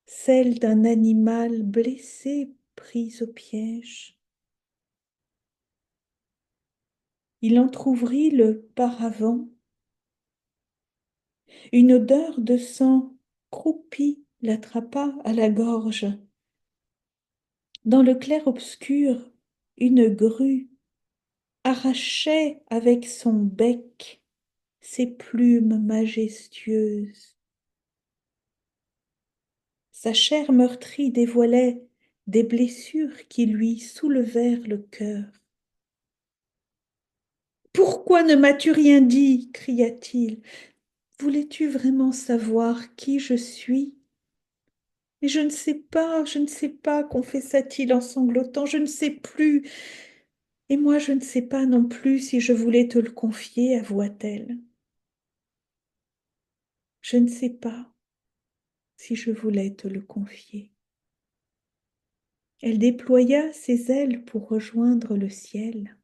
A: celle d'un animal blessé pris au piège. Il entr'ouvrit le paravent. Une odeur de sang croupi l'attrapa à la gorge. Dans le clair-obscur, une grue arrachait avec son bec ses plumes majestueuses. Sa chair meurtrie dévoilait des blessures qui lui soulevèrent le cœur. Pourquoi ne m'as-tu rien dit? Cria-t-il. Voulais-tu vraiment savoir qui je suis? Mais je ne sais pas, confessa-t-il en sanglotant, je ne sais plus. Et moi, je ne sais pas non plus si je voulais te le confier, avoua-t-elle. Je ne sais pas si je voulais te le confier. Elle déploya ses ailes pour rejoindre le ciel,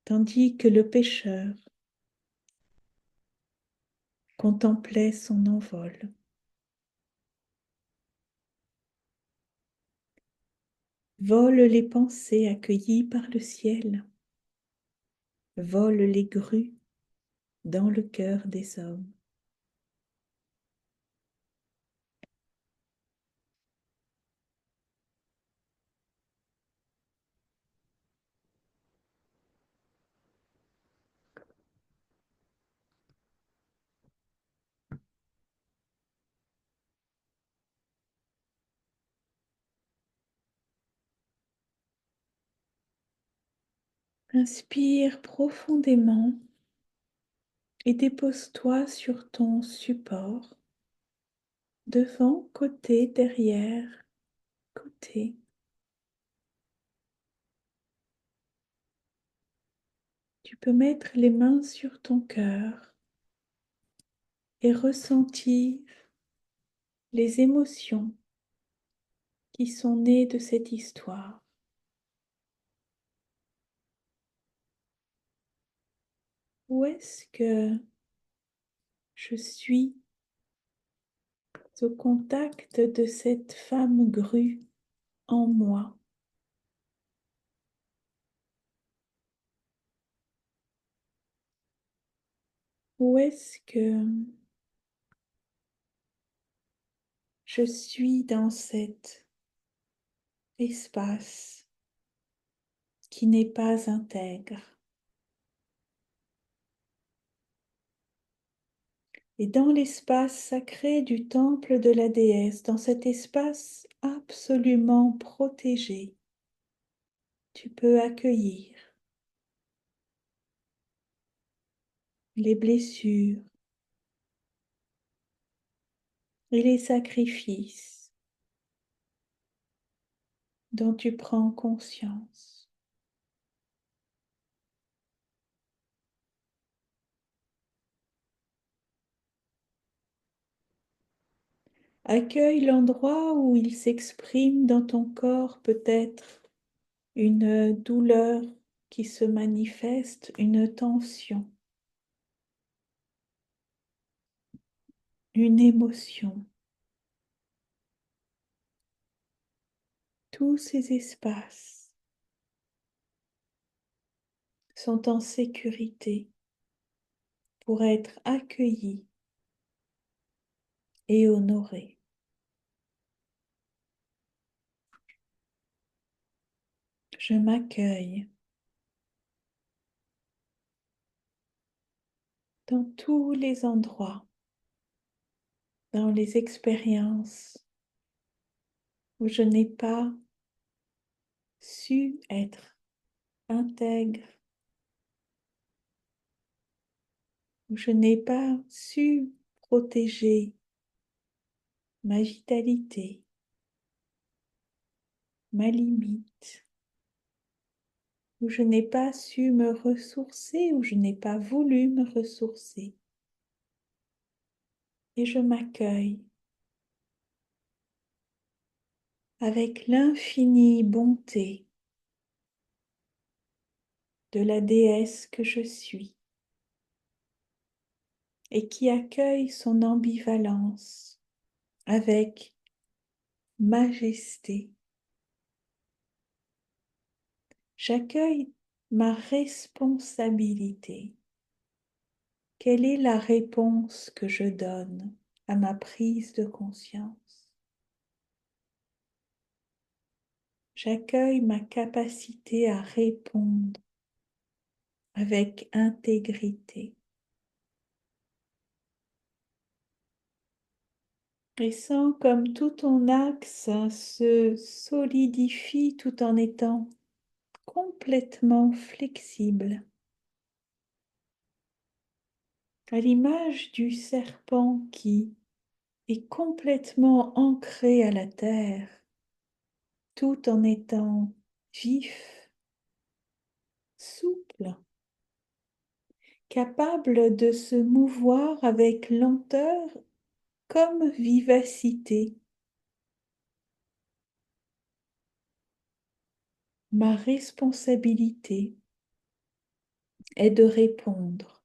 A: tandis que le pêcheur contemplait son envol. Volent les pensées accueillies par le ciel, volent les grues dans le cœur des hommes. Inspire profondément et dépose-toi sur ton support, devant, côté, derrière, côté. Tu peux mettre les mains sur ton cœur et ressentir les émotions qui sont nées de cette histoire. Où est-ce que je suis au contact de cette femme grue en moi? Où est-ce que je suis dans cet espace qui n'est pas intègre? Et dans l'espace sacré du temple de la déesse, dans cet espace absolument protégé, tu peux accueillir les blessures et les sacrifices dont tu prends conscience. Accueille l'endroit où il s'exprime dans ton corps peut-être une douleur qui se manifeste, une tension, une émotion. Tous ces espaces sont en sécurité pour être accueillis et honorés. Je m'accueille dans tous les endroits, dans les expériences où je n'ai pas su être intègre, où je n'ai pas su protéger ma vitalité, ma limite, où je n'ai pas su me ressourcer, où je n'ai pas voulu me ressourcer. Et je m'accueille avec l'infinie bonté de la déesse que je suis et qui accueille son ambivalence avec majesté. J'accueille ma responsabilité. Quelle est la réponse que je donne à ma prise de conscience? J'accueille ma capacité à répondre avec intégrité. Et sens comme tout ton axe se solidifie tout en étant complètement flexible. À l'image du serpent qui est complètement ancré à la terre, tout en étant vif, souple, capable de se mouvoir avec lenteur comme vivacité. Ma responsabilité est de répondre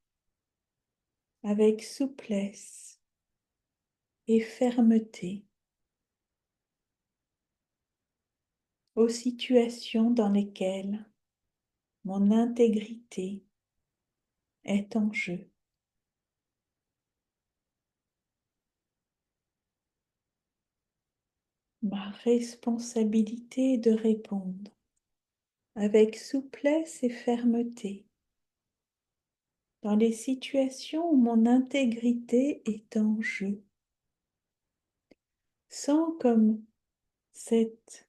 A: avec souplesse et fermeté aux situations dans lesquelles mon intégrité est en jeu. Ma responsabilité est de répondre avec souplesse et fermeté dans les situations où mon intégrité est en jeu, sans comme cette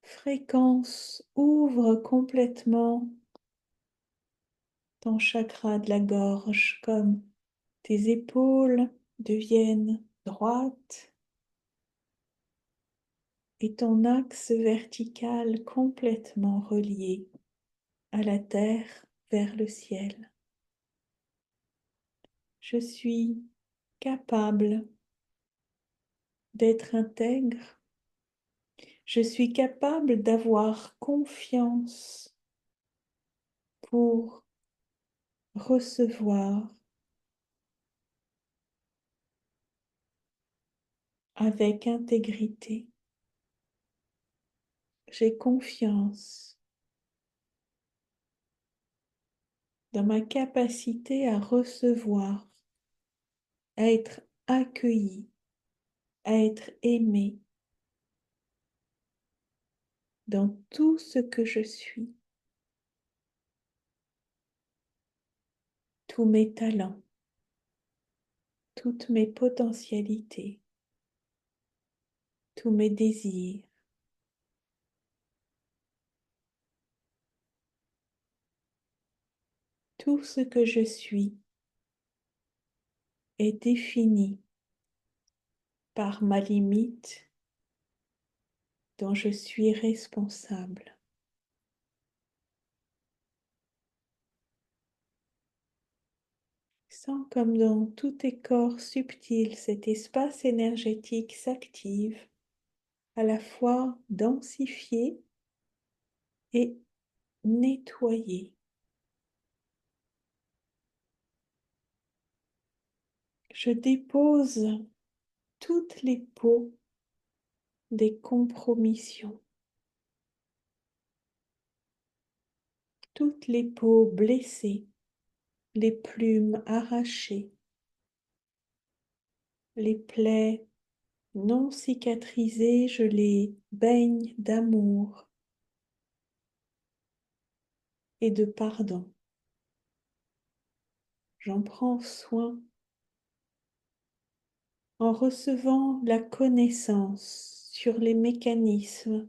A: fréquence ouvre complètement ton chakra de la gorge, comme tes épaules deviennent droites et ton axe vertical complètement relié à la terre vers le ciel. Je suis capable d'être intègre. Je suis capable d'avoir confiance pour recevoir avec intégrité. J'ai confiance dans ma capacité à recevoir, à être accueilli, à être aimé dans tout ce que je suis, tous mes talents, toutes mes potentialités, tous mes désirs. Tout ce que je suis est défini par ma limite dont je suis responsable. Sens comme dans tous tes corps subtils, cet espace énergétique s'active, à la fois densifié et nettoyé. Je dépose toutes les peaux des compromissions, toutes les peaux blessées, les plumes arrachées, les plaies non cicatrisées, je les baigne d'amour et de pardon. J'en prends soin en recevant la connaissance sur les mécanismes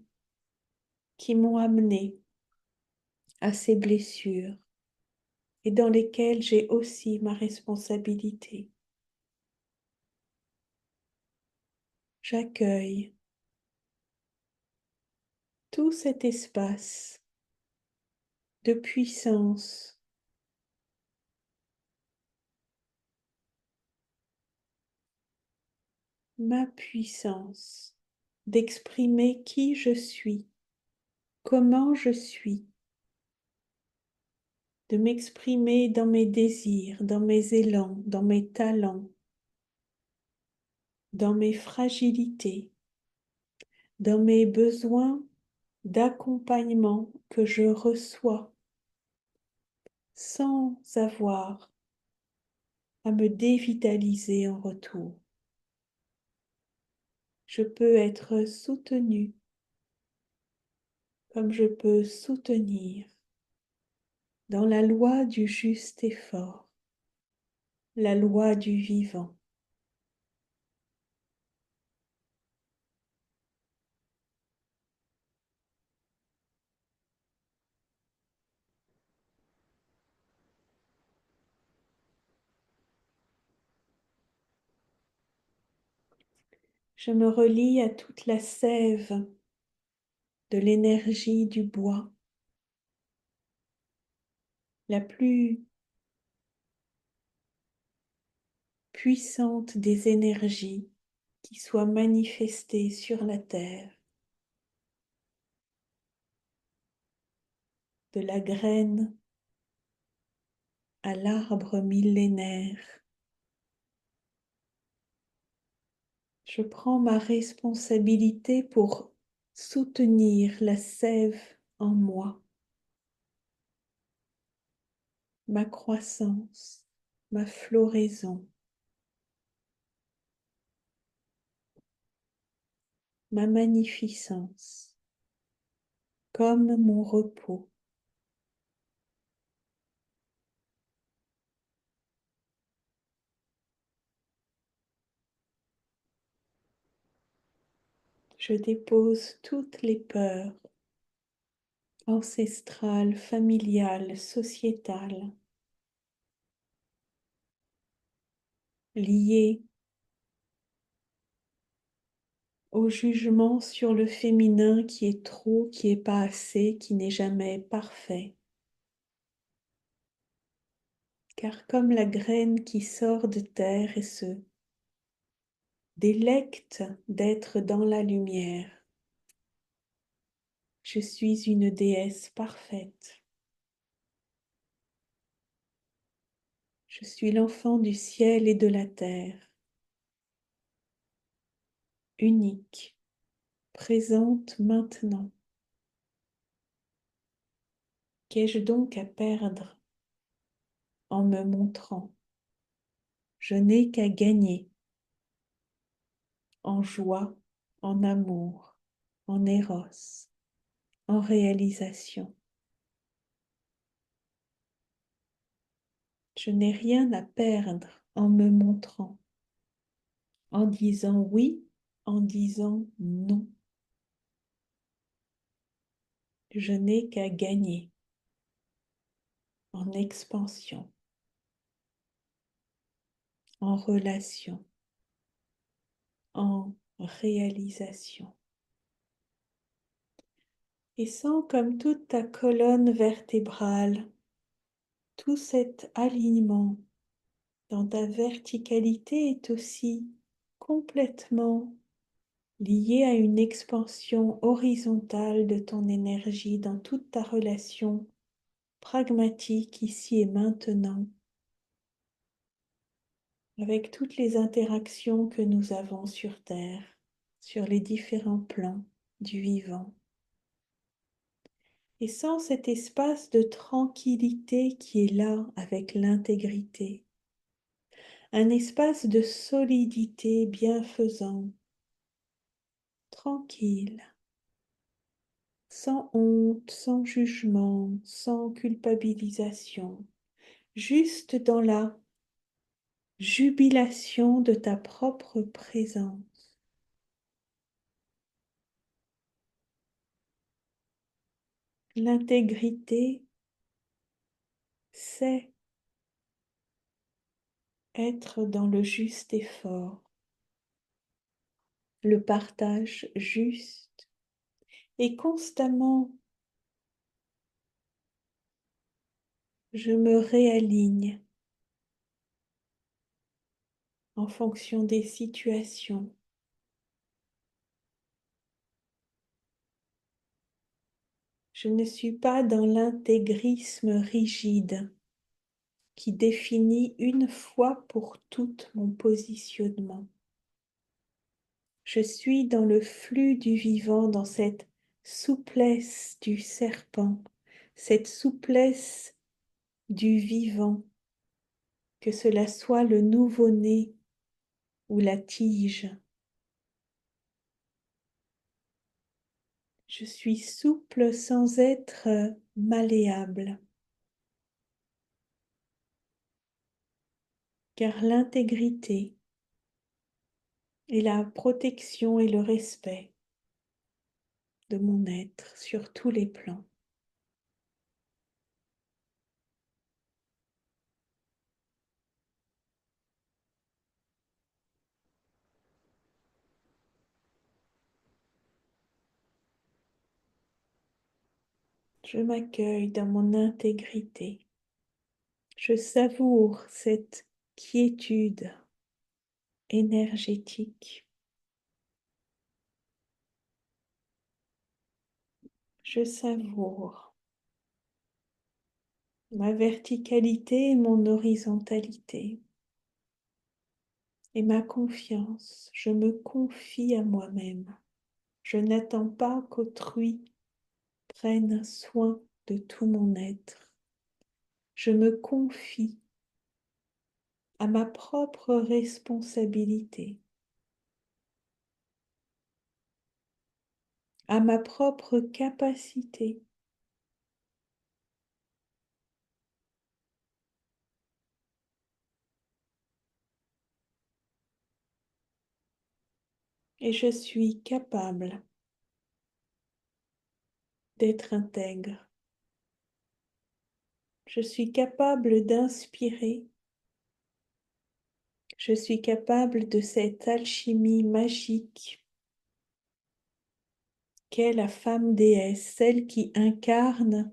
A: qui m'ont amené à ces blessures et dans lesquelles j'ai aussi ma responsabilité. J'accueille tout cet espace de puissance, ma puissance d'exprimer qui je suis, comment je suis, de m'exprimer dans mes désirs, dans mes élans, dans mes talents, dans mes fragilités, dans mes besoins d'accompagnement que je reçois sans avoir à me dévitaliser en retour. Je peux être soutenue comme je peux soutenir dans la loi du juste effort, la loi du vivant. Je me relie à toute la sève de l'énergie du bois, la plus puissante des énergies qui soit manifestée sur la terre, de la graine à l'arbre millénaire. Je prends ma responsabilité pour soutenir la sève en moi, ma croissance, ma floraison, ma magnificence, comme mon repos. Je dépose toutes les peurs ancestrales, familiales, sociétales, liées au jugement sur le féminin qui est trop, qui est pas assez, qui n'est jamais parfait. Car comme la graine qui sort de terre et se délecte d'être dans la lumière, je suis une déesse parfaite. Je suis l'enfant du ciel et de la terre, unique, présente maintenant. Qu'ai-je donc à perdre en me montrant? Je n'ai qu'à gagner en joie, en amour, en éros, en réalisation. Je n'ai rien à perdre en me montrant, en disant oui, en disant non. Je n'ai qu'à gagner en expansion, en relation, en réalisation. Et sens comme toute ta colonne vertébrale, tout cet alignement dans ta verticalité est aussi complètement lié à une expansion horizontale de ton énergie dans toute ta relation pragmatique ici et maintenant, avec toutes les interactions que nous avons sur Terre, sur les différents plans du vivant. Et sans cet espace de tranquillité qui est là avec l'intégrité, un espace de solidité bienfaisant, tranquille, sans honte, sans jugement, sans culpabilisation, juste dans la jubilation de ta propre présence. L'intégrité, c'est être dans le juste effort, le partage juste et constamment je me réaligne en fonction des situations. Je ne suis pas dans l'intégrisme rigide qui définit une fois pour toutes mon positionnement. Je suis dans le flux du vivant, dans cette souplesse du serpent, cette souplesse du vivant, que cela soit le nouveau-né ou la tige. Je suis souple sans être malléable, car l'intégrité et la protection et le respect de mon être sur tous les plans. Je m'accueille dans mon intégrité. Je savoure cette quiétude énergétique. Je savoure ma verticalité et mon horizontalité et ma confiance. Je me confie à moi-même. Je n'attends pas qu'autrui prenne soin de tout mon être. Je me confie à ma propre responsabilité, à ma propre capacité. Et je suis capable d'être intègre. Je suis capable d'inspirer. Je suis capable de cette alchimie magique qu'est la femme déesse, celle qui incarne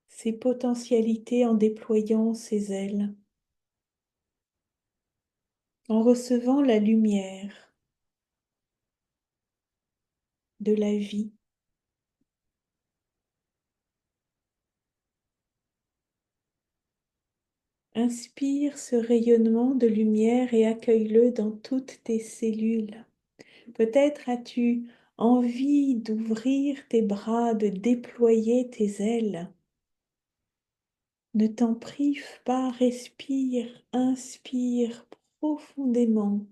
A: ses potentialités en déployant ses ailes, en recevant la lumière de la vie. Inspire ce rayonnement de lumière et accueille-le dans toutes tes cellules. Peut-être as-tu envie d'ouvrir tes bras, de déployer tes ailes. Ne t'en prive pas, respire, inspire profondément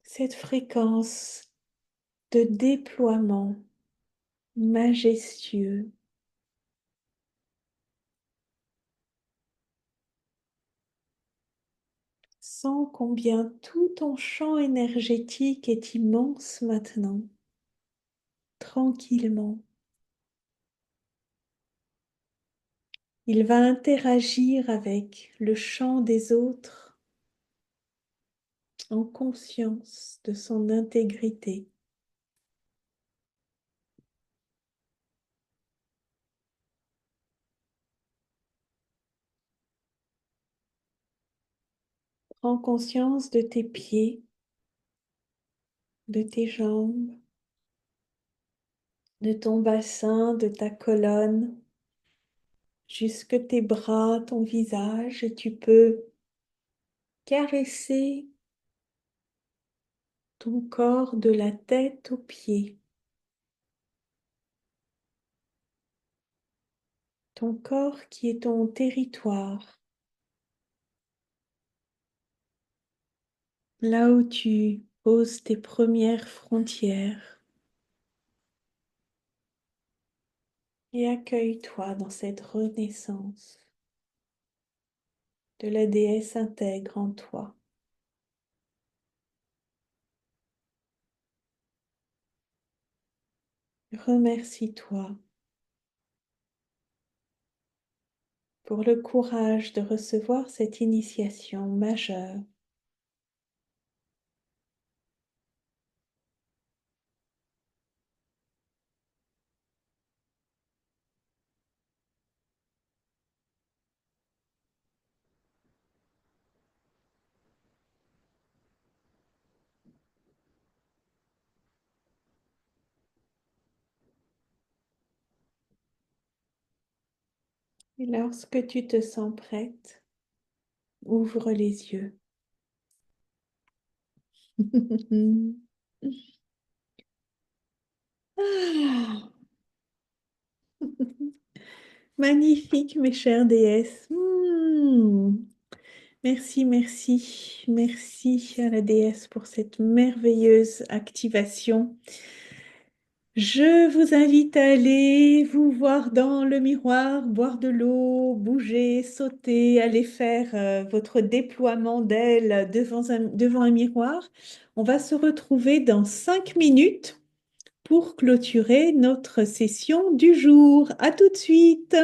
A: cette fréquence de déploiement majestueux. Sens combien tout ton champ énergétique est immense maintenant, tranquillement. Il va interagir avec le champ des autres en conscience de son intégrité. Prends conscience de tes pieds, de tes jambes, de ton bassin, de ta colonne, jusque tes bras, ton visage, et tu peux caresser ton corps de la tête aux pieds. Ton corps qui est ton territoire, là où tu poses tes premières frontières. Et accueille-toi dans cette renaissance de la déesse intègre en toi. Remercie-toi pour le courage de recevoir cette initiation majeure. Et lorsque tu te sens prête, ouvre les yeux. Ah, magnifique, mes chères déesses. Merci, merci, merci à la déesse pour cette merveilleuse activation. Je vous invite à aller vous voir dans le miroir, boire de l'eau, bouger, sauter, aller faire votre déploiement d'ailes devant un miroir. On va se retrouver dans 5 minutes pour clôturer notre session du jour. À tout de suite.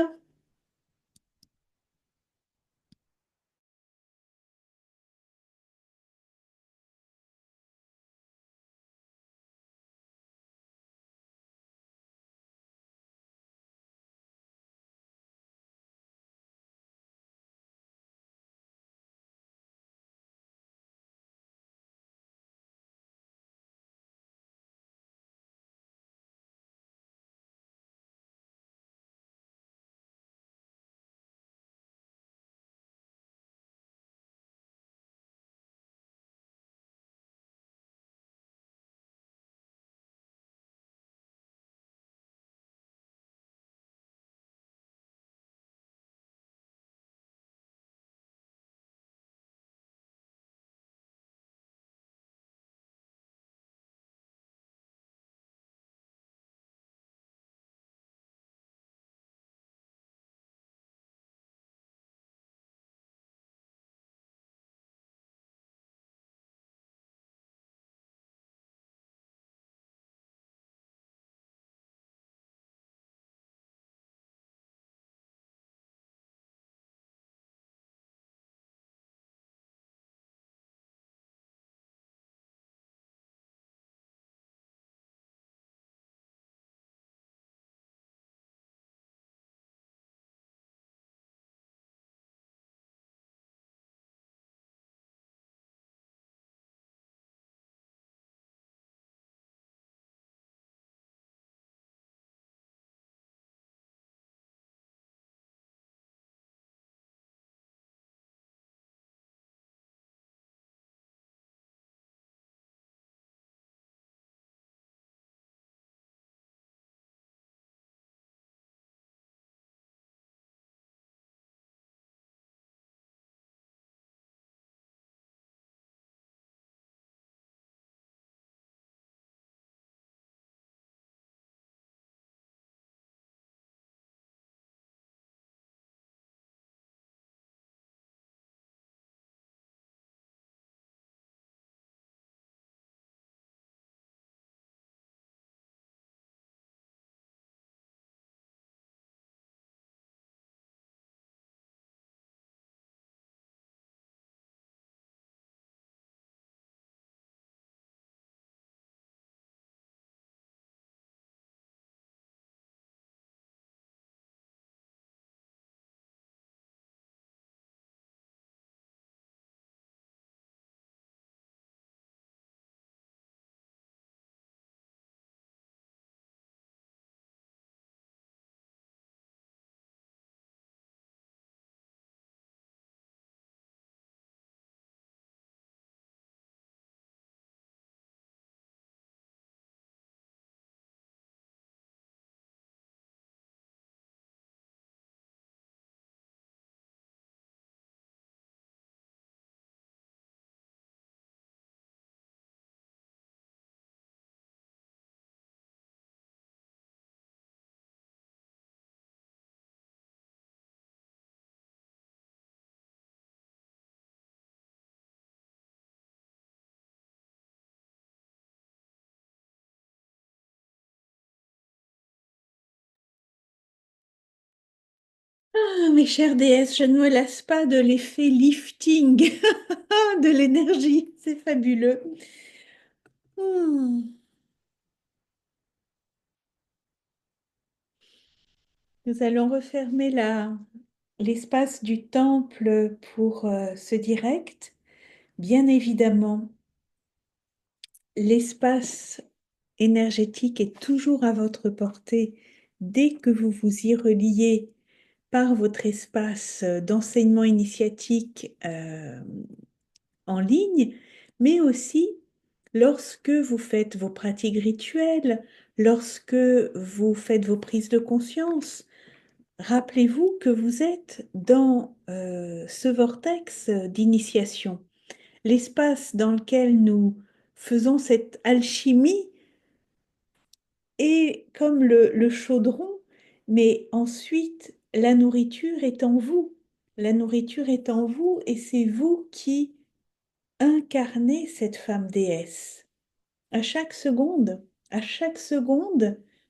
A: Ah, mes chères déesses, je ne me lasse pas de l'effet lifting de l'énergie. C'est fabuleux. Hmm. Nous allons refermer l'espace du temple pour ce direct. Bien évidemment, l'espace énergétique est toujours à votre portée dès que vous vous y reliez par votre espace d'enseignement initiatique en ligne, mais aussi lorsque vous faites vos pratiques rituelles, lorsque vous faites vos prises de conscience. Rappelez-vous que vous êtes dans ce vortex d'initiation, l'espace dans lequel nous faisons cette alchimie est comme le chaudron, mais ensuite la nourriture est en vous. La nourriture est en vous et c'est vous qui incarnez cette femme déesse. À chaque seconde,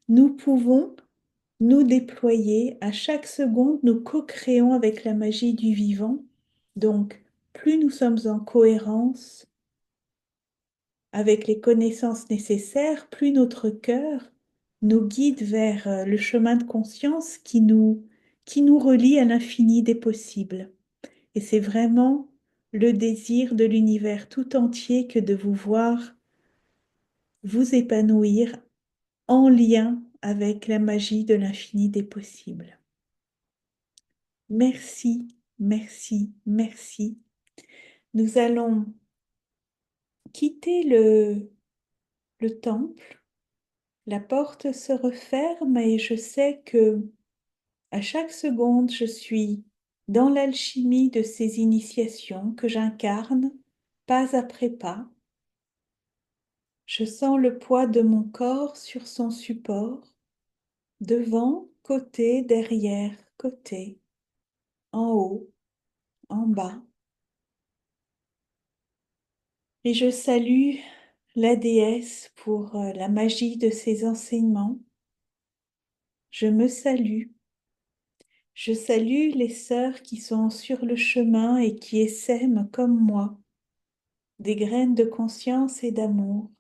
A: nous pouvons nous déployer. À chaque seconde, nous co-créons avec la magie du vivant. Donc, plus nous sommes en cohérence avec les connaissances nécessaires, plus notre cœur nous guide vers le chemin de conscience qui nous relie à l'infini des possibles. Et c'est vraiment le désir de l'univers tout entier que de vous voir vous épanouir en lien avec la magie de l'infini des possibles. Merci, merci, merci. Nous allons quitter le temple. La porte se referme et je sais que à chaque seconde, je suis dans l'alchimie de ces initiations que j'incarne pas après pas. Je sens le poids de mon corps sur son support, devant, côté, derrière, côté, en haut, en bas. Et je salue la déesse pour la magie de ses enseignements. Je me salue. Je salue les sœurs qui sont sur le chemin et qui essaiment, comme moi, des graines de conscience et d'amour.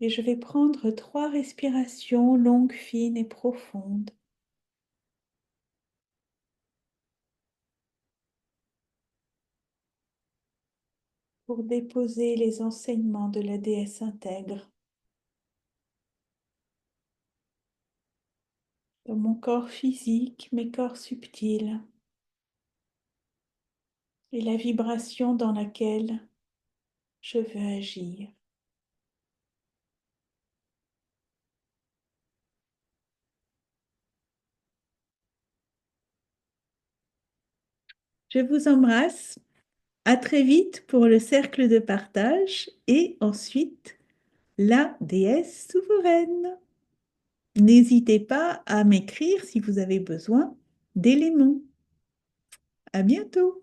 A: Et je vais prendre 3 respirations longues, fines et profondes. Pour déposer les enseignements de la déesse intègre dans mon corps physique, mes corps subtils et la vibration dans laquelle je veux agir. Je vous embrasse. À très vite pour le cercle de partage et ensuite la déesse souveraine. N'hésitez pas à m'écrire si vous avez besoin d'éléments. À bientôt.